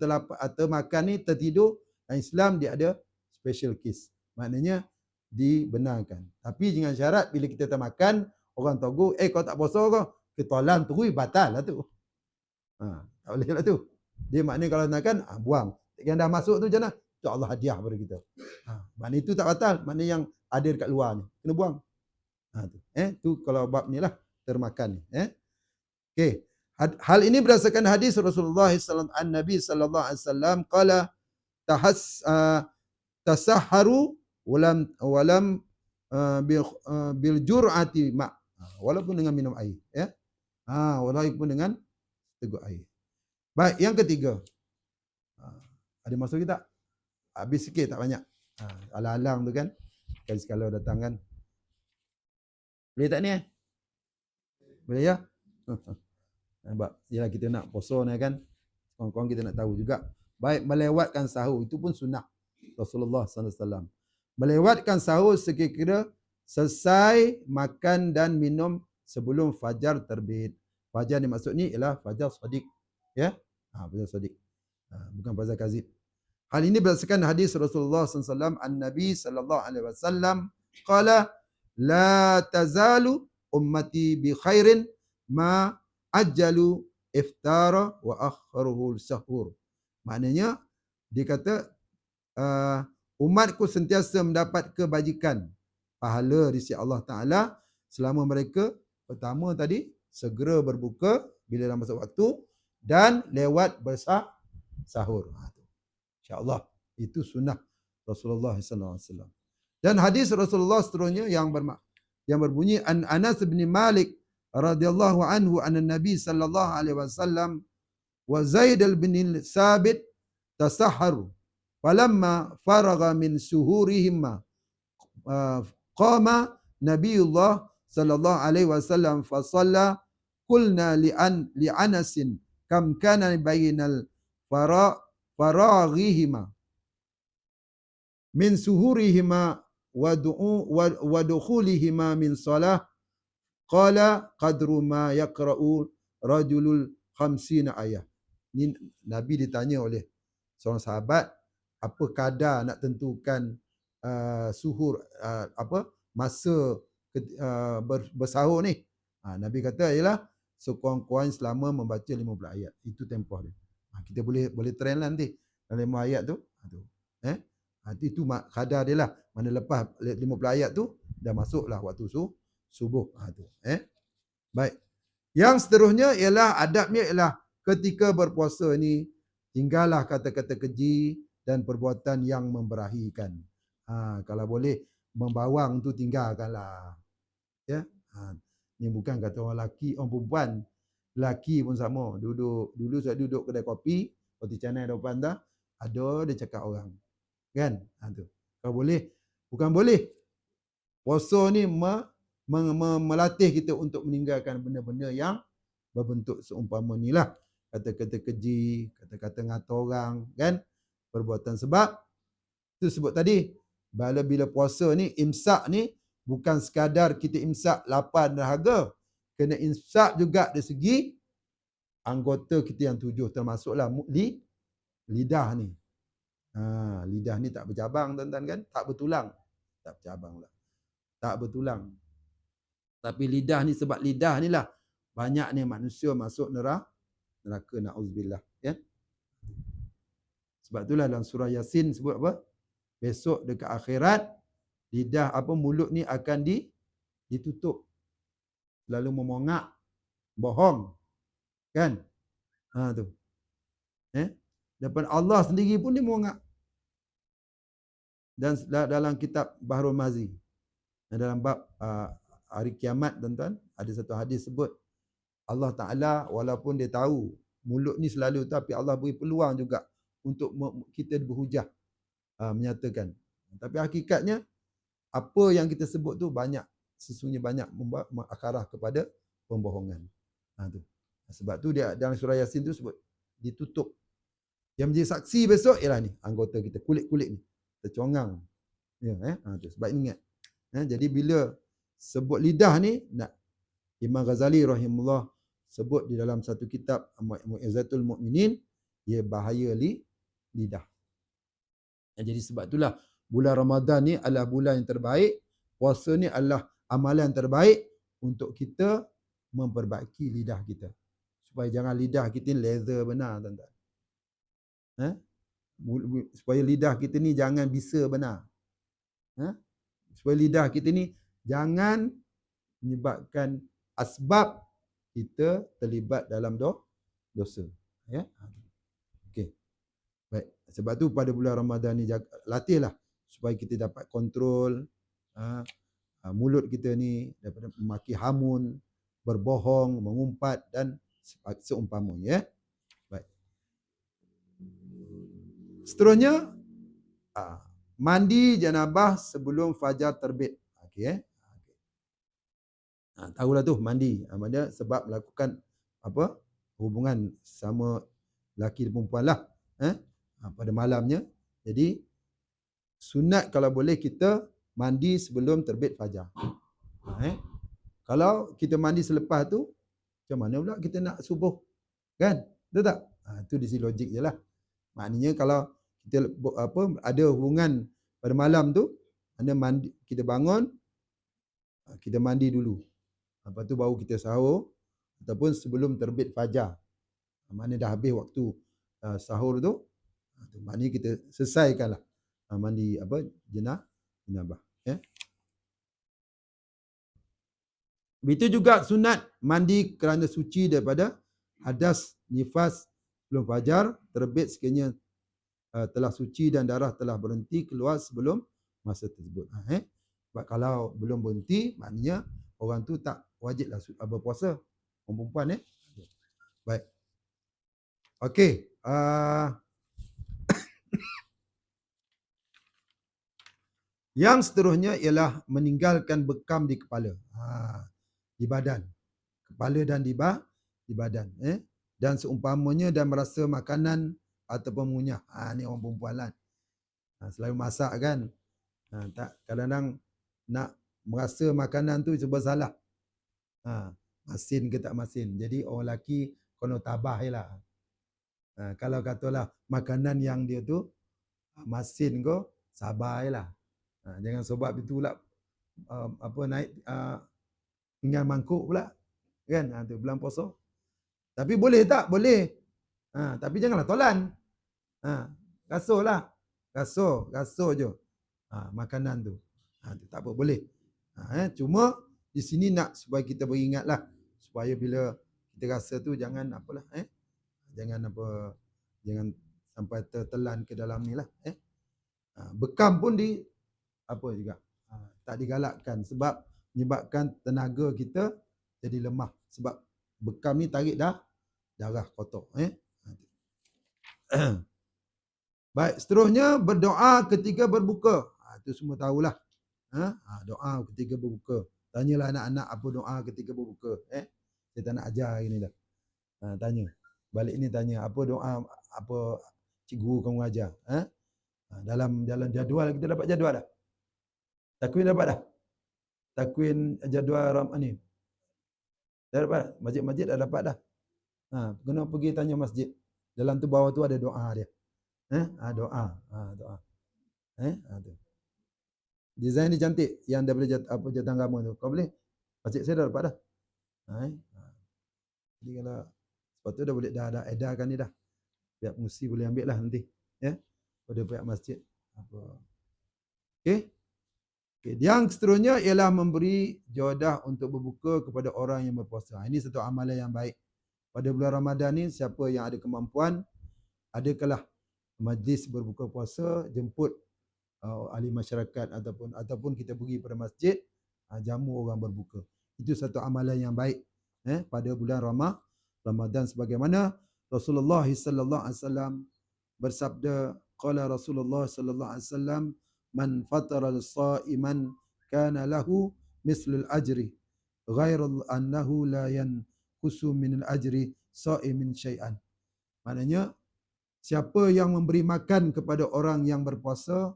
termakan ni tertidur, Islam dia ada special case. Maknanya dibenarkan. Tapi dengan syarat bila kita termakan, orang togu, kau tak puasa kau, ketolan terus batal lah tu. Tak boleh lah tu. Dia maknanya kalau makan, buang. Yang dah masuk tu macam mana? Tu Allah hadiah pada kita. Maknanya itu tak batal. Maknanya yang ada dekat luar ni. Kena buang. Tu kalau bab ni lah. Termakan ni. Okey. Hal ini berdasarkan hadis Rasulullah sallallahu alaihi wasallam qala tasahharu walam bil jur'ati ma, walaupun dengan minum air, walaupun dengan teguk air. Baik, yang ketiga. Ada masuk kita? Habis sikit tak banyak. Alang-alang tu kan. Sekali-sekala datang kan. Boleh tak ni? Boleh ya? Sebab yalah kita nak puasa ni kan. Kawan-kawan kita nak tahu juga. Baik, melewatkan sahur itu pun sunnah Rasulullah SAW. Melewatkan sahur sekira-kira selesai makan dan minum sebelum fajar terbit. Fajar ni maksud ni ialah fajar shadiq. Ya? Fajar shadiq. Bukan fajar kazib. Hal ini berdasarkan hadis Rasulullah SAW. An-Nabi SAW qala la tazalu ummati bi khairin ma ajjalu iftara wa akharuhu sahur. Maknanya dia kata umatku sentiasa mendapat kebajikan, pahala di sisi Allah Taala selama mereka pertama tadi segera berbuka bila dah masuk waktu dan lewat bersahur. InsyaAllah itu sunnah Rasulullah SAW. Dan hadis Rasulullah seterusnya yang berbunyi an Anas bin Malik radhiyallahu anhu anna Nabi sallallahu alaihi wasallam wa Zaid bin Sabit tasahharu falamma faragha min suhurihim qama Nabiullah sallallahu alaihi wasallam fa shalla qulna li Anas kam kana bainal faraghihima min suhurihima wa dukhulihima min salah qala qadru ma yaqra'u rajulul 50 ayat. Ini Nabi ditanya oleh seorang sahabat, apa kadar nak tentukan suhur, masa bersahur ni. Nabi kata ialah sekurang-kurangnya selama membaca 50 ayat. Itu tempoh dia. Kita boleh trend lah nanti. Dalam 5 ayat tu. Itu kadar dia lah. Mana lepas 50 ayat tu, dah masuklah waktu subuh. Baik. Yang seterusnya ialah adabnya ialah ketika berpuasa ni tinggallah kata-kata keji dan perbuatan yang memberahikan. Kalau boleh membawang tu tinggalkanlah. Ya. Ni bukan kata orang lelaki, orang perempuan. Lelaki pun sama. Dulu saya duduk kedai kopi, roti canai depan dah, ada dia cakap orang. Kan? Tu. Kalau boleh, bukan boleh. Puasa ni melatih kita untuk meninggalkan benda-benda yang berbentuk seumpama ni lah. Kata-kata keji, kata-kata ngata orang, kan? Perbuatan sebab, itu sebut tadi, bila puasa ni, imsak ni, bukan sekadar kita imsak lapar dan dahaga. Kena imsak juga dari segi anggota kita yang 7, termasuklah lidah ni. Lidah ni tak bercabang, tuan-tuan kan? Tak bertulang. Tak bercabang lah. Tak bertulang. Tapi lidah ni, sebab lidah ni lah banyak ni manusia masuk neraka, na'udzubillah. Ya? Sebab itulah dalam surah Yasin sebut apa? Besok dekat akhirat, lidah mulut ni akan ditutup. Lalu memongak, bohong. Kan? Tu. Depan Allah sendiri pun dia memongak. Dan dalam kitab Bahrul Mazi, dalam bab hari kiamat, tuan-tuan, ada satu hadis sebut Allah Ta'ala walaupun dia tahu mulut ni selalu, tapi Allah beri peluang juga untuk kita berhujah, menyatakan. Tapi hakikatnya apa yang kita sebut tu sesungguhnya banyak mengarah kepada pembohongan. Tu. Sebab tu dia dalam surah Yasin tu sebut ditutup. Yang menjadi saksi besok ialah ni, anggota kita, kulit-kulit ni tercongang. Ya, tu. Sebab ingat. Jadi bila sebut lidah ni, Imam Ghazali rahimahullah sebut di dalam satu kitab Mu'izzatul Mukminin, ia bahaya lidah. Jadi sebab itulah bulan Ramadan ni adalah bulan yang terbaik. Puasa ni adalah amalan terbaik untuk kita memperbaiki lidah kita. Supaya jangan lidah kita ni leather benar, tuan-tuan. Supaya lidah kita ni jangan bisa benar. Supaya lidah kita ni jangan menyebabkan asbab kita terlibat dalam dosa. Ya. Okey. Baik. Sebab tu pada bulan Ramadan ni latihlah supaya kita dapat kontrol mulut kita ni daripada memaki hamun, berbohong, mengumpat dan seumpamanya. Ya. Baik. Seterusnya mandi janabah sebelum fajar terbit. Okey. Tahulah tu mandi. Maksudnya sebab melakukan hubungan sama lelaki dan perempuan lah. Pada malamnya. Jadi sunat kalau boleh kita mandi sebelum terbit fajar. Kalau kita mandi selepas tu, macam mana pula kita nak subuh? Kan? Betul tak? Itu di sini logik je lah. Maknanya kalau kita ada hubungan pada malam tu, kita bangun, kita mandi dulu. Lepas tu baru kita sahur ataupun sebelum terbit fajar. Mana dah habis waktu sahur tu, maknanya kita selesaikanlah mandi jenabah. Ya. Begitu juga sunat mandi kerana suci daripada hadas nifas sebelum fajar terbit sekiranya telah suci dan darah telah berhenti keluar sebelum masa tersebut. Sebab kalau belum berhenti, maknanya orang tu tak wajiblah berpuasa. Orang perempuan. Baik. Okey. Yang seterusnya ialah meninggalkan bekam di kepala. Di badan. Kepala dan di badan. Dan seumpamanya dan merasa makanan ataupun mengunyah. Ni orang perempuan lah. Selalu masak kan. Kadang-kadang nak merasa makanan tu cuba salah. Masin ke tak masin. Jadi orang lelaki kena tabah je lah. Kalau katalah makanan yang dia tu masin ke, sabar je lah. Jangan sebab itu pula apa naik pinggan mangkuk pula kan, tu bulan puasa. Tapi boleh tak? Boleh. Tapi janganlah tolan. Gasuhlah. Gasuh je. Makanan tu. Tu tak apa, boleh. Cuma di sini nak supaya kita beringatlah supaya bila kita rasa tu jangan apalah jangan apa, jangan sampai tertelan ke dalam ni lah. Bekam pun di apa juga tak digalakkan sebab menyebabkan tenaga kita jadi lemah sebab bekam ni tarik dah darah kotor. Baik, seterusnya berdoa ketika berbuka. Itu semua tahulah. Doa ketika berbuka. Tanyalah anak-anak apa doa ketika berbuka. Saya tak nak ajar hari ni dah. Tanya. Balik ni tanya apa doa, apa cikgu kamu ajar. Dalam jadual kita dapat jadual dah. Takwin dapat dah. Takwin jadual ni. Dah dapat. Masjid-masjid dah dapat dah. Kena pergi tanya masjid. Dalam tu bawah tu ada doa dia. Doa. Doa. Tu. Design ni cantik yang daripada jatah agama tu. Kau boleh? Masjid saya dah dapat dah. Jadi kalau sepatutnya dah boleh dah edarkan ni dah. Pihak musi boleh ambil lah nanti. Pada pihak masjid. Okey. Yang seterusnya ialah memberi jawadah untuk berbuka kepada orang yang berpuasa. Ini satu amalan yang baik. Pada bulan Ramadan ni, siapa yang ada kemampuan, adakanlah majlis berbuka puasa, jemput ahli masyarakat ataupun kita pergi pada masjid, jamu orang berbuka. Itu satu amalan yang baik pada bulan Ramadan sebagaimana Rasulullah sallallahu alaihi wasallam bersabda, qala Rasulullah sallallahu alaihi wasallam, man fatara as-sa'iman kana lahu mislul ajri ghairu annahu la yanqusu min al-ajri sa'imin syai'an. Maknanya siapa yang memberi makan kepada orang yang berpuasa,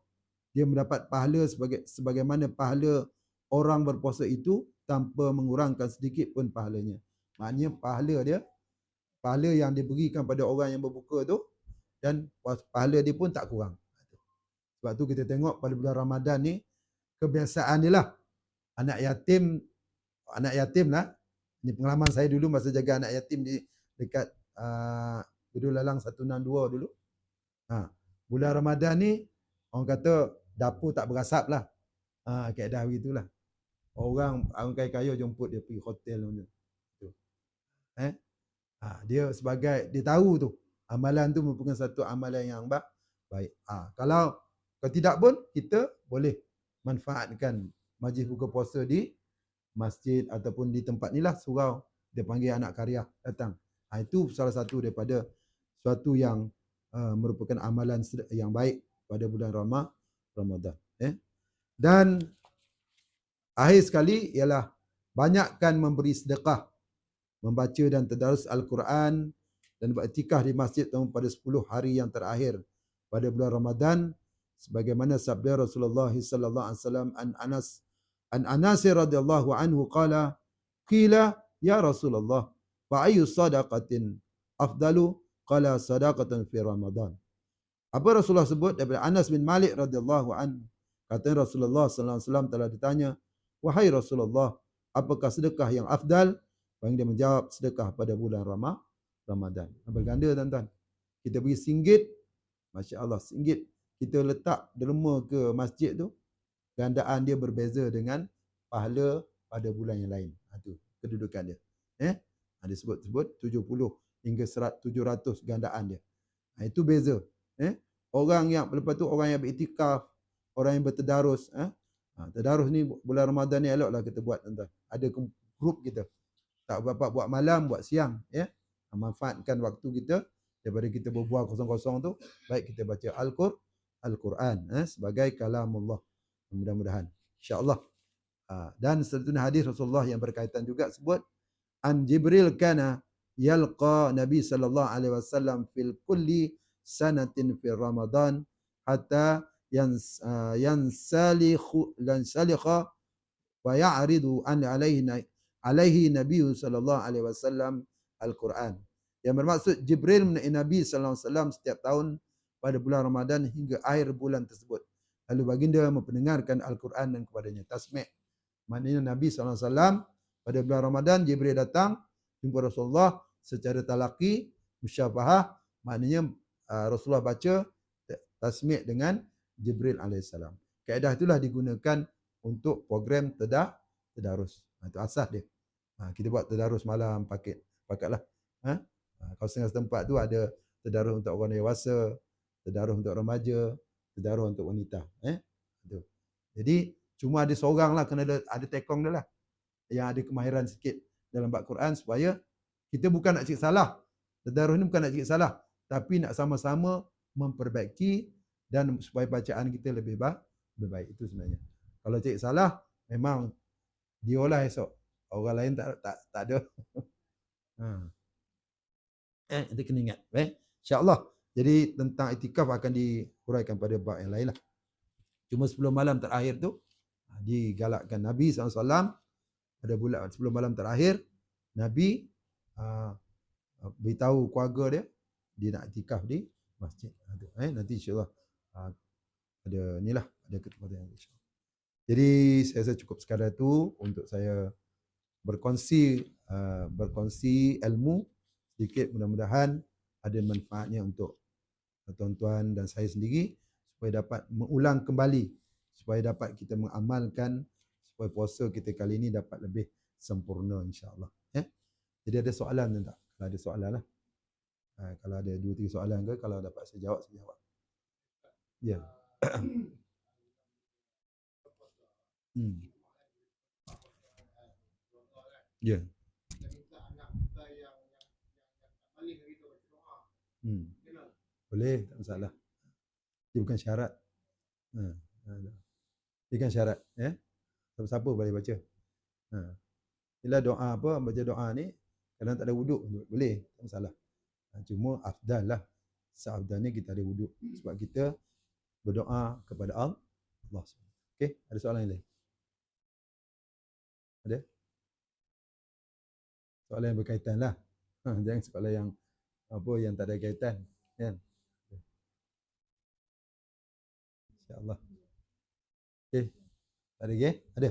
dia mendapat pahala sebagaimana pahala orang berpuasa itu tanpa mengurangkan sedikit pun pahalanya. Maknanya pahala yang diberikan pada orang yang berbuka tu dan pahala dia pun tak kurang. Sebab tu kita tengok pada bulan Ramadan ni kebiasaan dia lah. Anak yatim lah. Ini pengalaman saya dulu masa jaga anak yatim di dekat Bedul Lalang 162 dulu. Bulan Ramadan ni orang kata dapur tak berasap lah. Kaedah begitulah. Orang kaya-kaya jemput dia pergi hotel tu. Dia sebagai dia tahu tu amalan tu merupakan satu amalan yang baik. Kalau tidak pun kita boleh manfaatkan majlis buka puasa di masjid ataupun di tempat ni lah, surau dia panggil anak karya datang. Itu salah satu daripada suatu yang merupakan amalan yang baik pada bulan Ramadan. Dan akhir sekali ialah banyakkan memberi sedekah, membaca dan tadarus Al-Quran dan beriktikaf di masjid pada 10 hari yang terakhir pada bulan Ramadan sebagaimana sabda Rasulullah sallallahu alaihi wasallam an Anas radhiyallahu anhu qala qila ya Rasulullah fa ayyu sadaqatin afdalu qala sadaqatan fi Ramadan. Apa Rasulullah sebut daripada Anas bin Malik radhiyallahu anhu, kata Rasulullah sallallahu alaihi wasallam telah ditanya, wahai Rasulullah, apakah sedekah yang afdal? Bagi dia menjawab, sedekah pada bulan Ramadan. Berganda tuan-tuan. Kita beri RM1, masya-Allah RM1, kita letak derma ke masjid tu, gandaan dia berbeza dengan pahala pada bulan yang lain. Itu kedudukan dia. Dia sebut 70 hingga 700 gandaan dia. Itu beza. Orang yang lepas tu orang yang beriktikaf, orang yang bertadarus, tadarus ni bulan Ramadan ni eloklah kita buat tuan-tuan. Ada grup kita. Tak dapat buat malam, buat siang, manfaatkan waktu kita daripada kita berbual kosong-kosong tu, baik kita baca Al-Quran sebagai kalamullah. Mudah-mudahan insya-Allah. Dan seterusnya hadis Rasulullah yang berkaitan juga sebut an Jibril kana yalqa Nabi sallallahu alaihi wasallam fil kulli sanatin fi Ramadan hatta yansalikha wa ya'ridu an alaihi Nabi sallallahu alaihi wasallam Al-Quran. Yang bermaksud Jibril menaiki Nabi sallallahu alaihi wasallam setiap tahun pada bulan Ramadan hingga akhir bulan tersebut. Lalu baginda memperdengarkan Al-Quran dan kepadanya tasmi'. Maknanya Nabi SAW pada bulan Ramadan Jibril datang jumpa Rasulullah secara talaqi, musyafahah, maknanya Rasulullah baca tasmi' dengan Jibril alaihissalam. Kaedah itulah digunakan untuk program tadarus. Itu asas dia. Kita buat tadarus malam pakatlah. Kalau setengah tempat tu ada tadarus untuk orang dewasa, tadarus untuk remaja, tadarus untuk wanita. Tu. Jadi cuma ada seorang lah kena ada tekong dia lah yang ada kemahiran sikit dalam bab Quran supaya kita bukan nak cik salah. Tadarus ni bukan nak cik salah, tapi nak sama-sama memperbaiki dan supaya bacaan kita lebih baik. Itu sebenarnya. Kalau cik salah, memang dialah esok. Orang lain tak ada. Kita kena ingat. InsyaAllah. Jadi tentang itikaf akan dihuraikan pada bab yang lain lah. Cuma 10 malam terakhir tu digalakkan Nabi SAW pada bulan 10 malam terakhir Nabi beritahu keluarga dia nak itikaf di masjid. Nanti insyaAllah ada inilah ada kesempatan insyaAllah. Jadi saya rasa cukup sekadar tu untuk saya berkongsi ilmu sedikit, mudah-mudahan ada manfaatnya untuk tuan-tuan dan saya sendiri supaya dapat mengulang kembali, supaya dapat kita mengamalkan, supaya puasa kita kali ini dapat lebih sempurna insya-Allah. Jadi ada soalan tak? Kalau ada soalan lah. Kalau ada 2-3 soalan ke, kalau dapat saya jawab, saya jawab. Ya. Ya. Boleh, tak masalah. Dia bukan syarat. Dia bukan syarat. Siapa-siapa boleh baca. Bila doa apa, baca doa ni, kadang tak ada wuduk, boleh, tak masalah. Cuma afdal lah. Seafdalnya kita ada wuduk. Sebab kita berdoa kepada Allah. Okey, ada soalan lain? Ada? Soalan yang berkaitan lah. Jangan soalan yang apa yang tak ada kaitan. Kan? InsyaAllah. Okey. Ada lagi? Ada?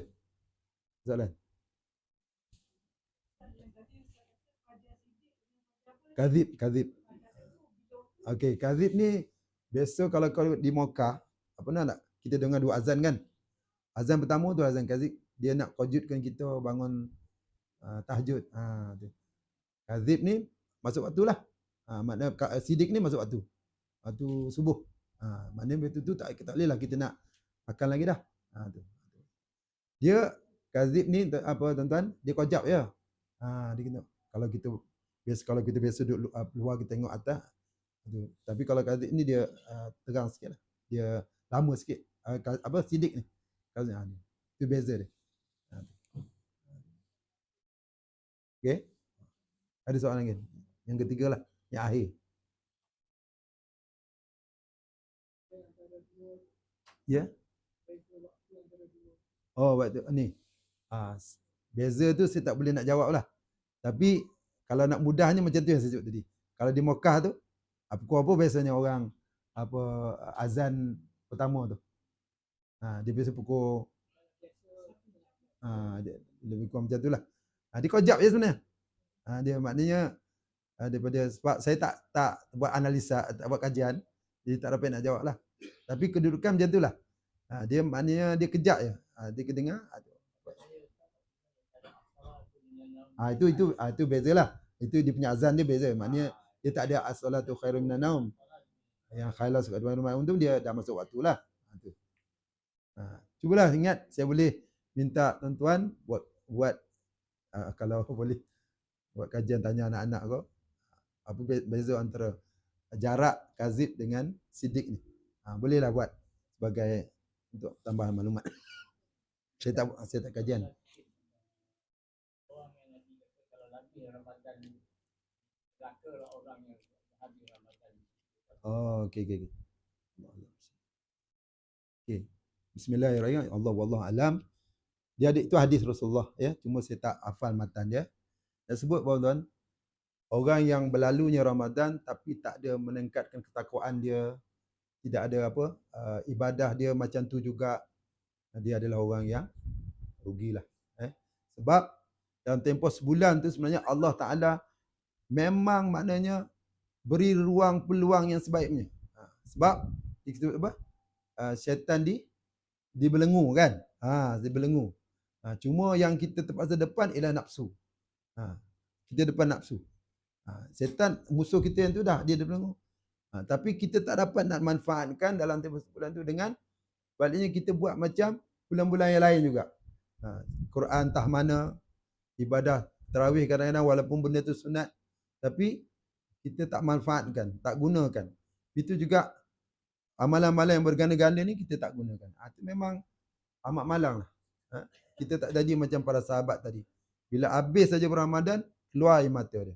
Soalan? Kazib. Okey, kazib ni biasa kalau di Mekah, apa nak kita dengar 2 azan kan? Azan pertama tu azan kazib, dia nak qajudkan kita bangun tahajud. Kazib ni masuk waktu lah. Maknanya sidik ni masuk waktu. Waktu subuh. Maknanya betul tu tak boleh lah kita nak makan lagi dah. Dia kazib ni apa tuan-tuan? Dia qajab je. Dia kena kalau kita biasa duduk luar kita tengok atas. Tapi kalau kazib ni dia terang sikit lah. Dia lama sikit. Apa sidik ni. Itu beza dia. Okey. Ada soalan lagi? Yang ketiga lah. Yang akhir. Ya. Oh, waktu ni. Beza tu saya tak boleh nak jawab lah. Tapi kalau nak mudahnya macam tu yang saya sebut tadi. Kalau di Mekah tu, pukul apa biasanya orang azan pertama tu? Dia biasa pukul lebih kurang macam tu lah. Dia qajab je sebenarnya. Dia maknanya daripada sebab saya tak buat analisa, tak buat kajian, jadi tak dapat nak jawab lah. Tapi kedudukan macam tu lah. Dia maknanya dia kejap je. Dia kedengar. Itu bezalah. Itu dia punya azan dia beza. Maknanya dia tak ada as-salatu khairun minan naum. Yang khailas kat rumah tu dia dah masuk waktu lah. Cubalah ingat, saya boleh minta tuan-tuan buat kalau boleh buat kajian tanya anak-anak kau. Apa beza antara jarak kazib dengan sidik ni. Bolehlah buat sebagai untuk tambahan maklumat. Saya tak kajian. Oh, okey. Okey. Bismillahirrahmanirrahim. Allah wallahu alam. Dia ada itu hadis Rasulullah ya, cuma saya tak hafal matan dia. Dia sebut tuan-tuan, orang yang berlalunya Ramadan tapi tak ada meningkatkan ketakwaan dia, tidak ada ibadah dia macam tu juga, dia adalah orang yang rugilah. Sebab dalam tempoh sebulan tu sebenarnya Allah Ta'ala memang maknanya beri ruang peluang yang sebaiknya. Sebab kita apa? Syaitan dibelenggu kan? Dibelenggu. Cuma yang kita terpaksa depan ialah nafsu. Kita depan nafsu. Syaitan musuh kita yang tu dah dia dibelenggu. Tapi kita tak dapat nak manfaatkan dalam tempoh sebulan tu dengan baliknya kita buat macam bulan-bulan yang lain juga. Quran tah mana, ibadah tarawih kadang-kadang walaupun benda tu sunat, tapi kita tak manfaatkan, tak gunakan. Itu juga amalan-amalan yang berganda-ganda ni kita tak gunakan. Itu memang amat malang lah. Kita tak jadi macam para sahabat tadi. Bila habis saja Ramadan, keluar air mata dia.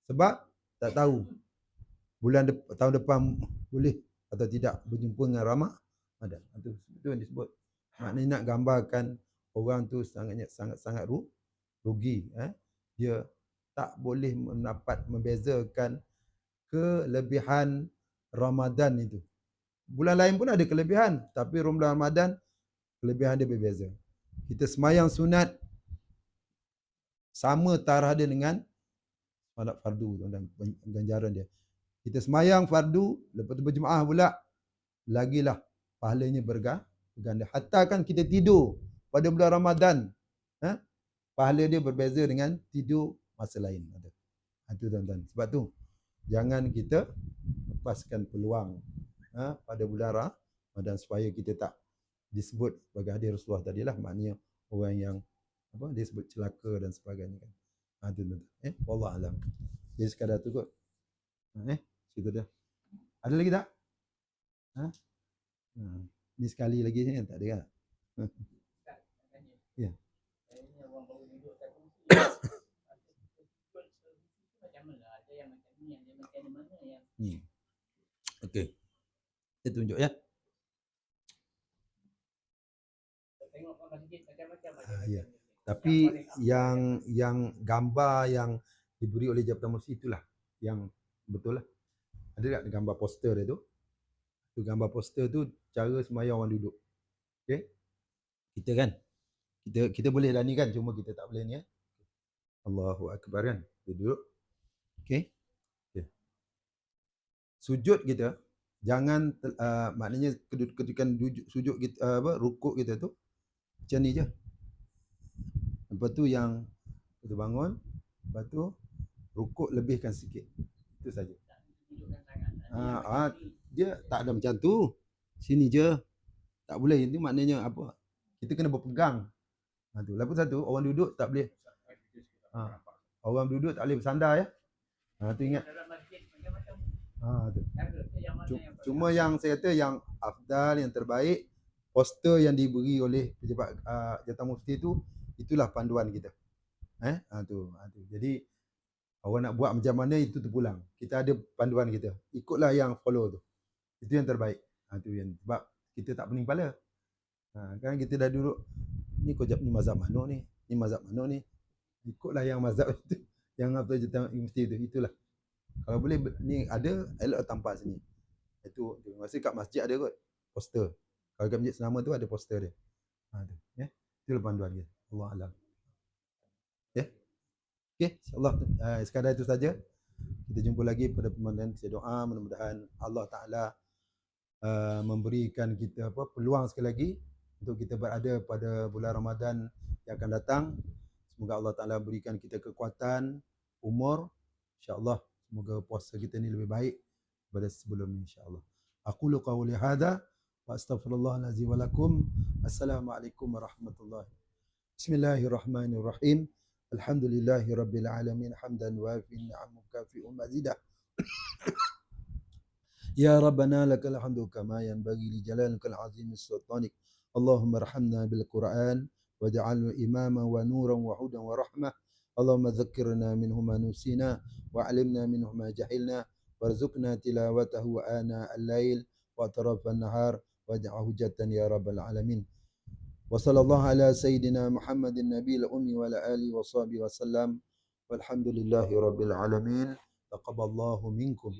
Sebab tak tahu tahun depan boleh atau tidak berjumpa dengan Ramadan. Itu yang disebut. Maknanya nak gambarkan orang tu sangat rugi. Dia tak boleh mendapat membezakan kelebihan Ramadan itu. Bulan lain pun ada kelebihan, tapi bulan Ramadan kelebihan dia berbeza. Kita semayang sunat sama taraf dia dengan solat fardu dan ganjaran dia. Kita semayang fardu, lepas tu berjemaah pula, lagilah pahalanya berganda. Hatta kan kita tidur pada bulan Ramadan, pahala dia berbeza dengan tidur masa lain. Itu tuan-tuan. Sebab tu jangan kita lepaskan peluang pada bulan Ramadan supaya kita tak disebut sebagai hadis Rasulullah tadilah, maknanya orang yang dia sebut celaka dan sebagainya kan. Itu tuan-tuan. Wallah alam. Jadi sekadar tu kot. Cerita dia. Ada lagi tak? Ni sekali lagi ni tak ada kan? Ya. Okey. Kita tunjuk ya. Ya. Tapi yang gambar yang diberi oleh Jabatan Mursi itulah yang betul lah. Ada tak gambar poster dia tu? Tu gambar poster tu cara sembahyang orang duduk. Okey. Kita kan kita boleh lah ni kan, cuma kita tak boleh ni ya. Allahu akbar kan. Kita duduk. Okey. Sujud kita jangan maknanya kedudukan sujud kita rukuk kita tu macam ni je. Lepas tu yang kita bangun, lepas tu rukuk lebihkan sikit. Itu saja. Dia tak ada macam tu. Sini je. Tak boleh. Itu maknanya apa? Kita kena berpegang. Tu. Lepas satu, orang duduk tak boleh. Orang duduk tak boleh bersandar ya. Tu ingat. Cuma yang saya kata yang afdal, yang terbaik, poster yang diberi oleh pejabat Jabatan Mufti tu, itulah panduan kita. Tu. Jadi orang nak buat macam mana itu terpulang. Kita ada panduan kita. Ikutlah yang follow tu. Itu yang terbaik. Tu yang sebab kita tak pening kepala. Kan kita dah duduk ni ni mazhab mana ni? Ni mazhab mana ni? Ikutlah yang mazhab itu. Yang apa Jabatan Mufti tu. Itulah. Kalau boleh ni ada elok tampak sini. Itu masa kat masjid ada kot poster. Kalau kat masjid Senama tu ada poster dia. Tu ya. Itulah panduan dia. Allah alam. Ya. Okey, insya-Allah sekadar itu saja. Kita jumpa lagi pada pemandangan saya doa mudah-mudahan Allah Taala memberikan kita peluang sekali lagi untuk kita berada pada bulan Ramadan yang akan datang. Semoga Allah Taala berikan kita kekuatan, umur, insya-Allah. Semoga puasa kita ni lebih baik daripada sebelum ni insya-Allah. Aqulu qawli hadza wa astaghfirullahalazim wa lakum. Assalamualaikum warahmatullahi. Bismillahirrahmanirrahim. Alhamdulillahirabbil alamin hamdan wafi'an ni'amu kafi'un mazidah. Ya Rabbana lakal hamdu kama yanbaghi li jalalikal azim sultanik. Allahumma arhamna bil Qur'an waj'alhu imama wa nuran wa hudan wa rahmah. Allahumma dzakkirna minhu ma nusina wa 'allimna minhu ma jahilna warzuqna tilawatahu ana al-lail wa atrafan nahar waj'alhu hujjatan ya rabbal alamin. Wa sallallahu ala sayyidina Muhammadin nabiyil ummi wa ala alihi wa sahbihi wa sallam. Walhamdulillahi rabbil alamin. Taqabbalallahu minkum.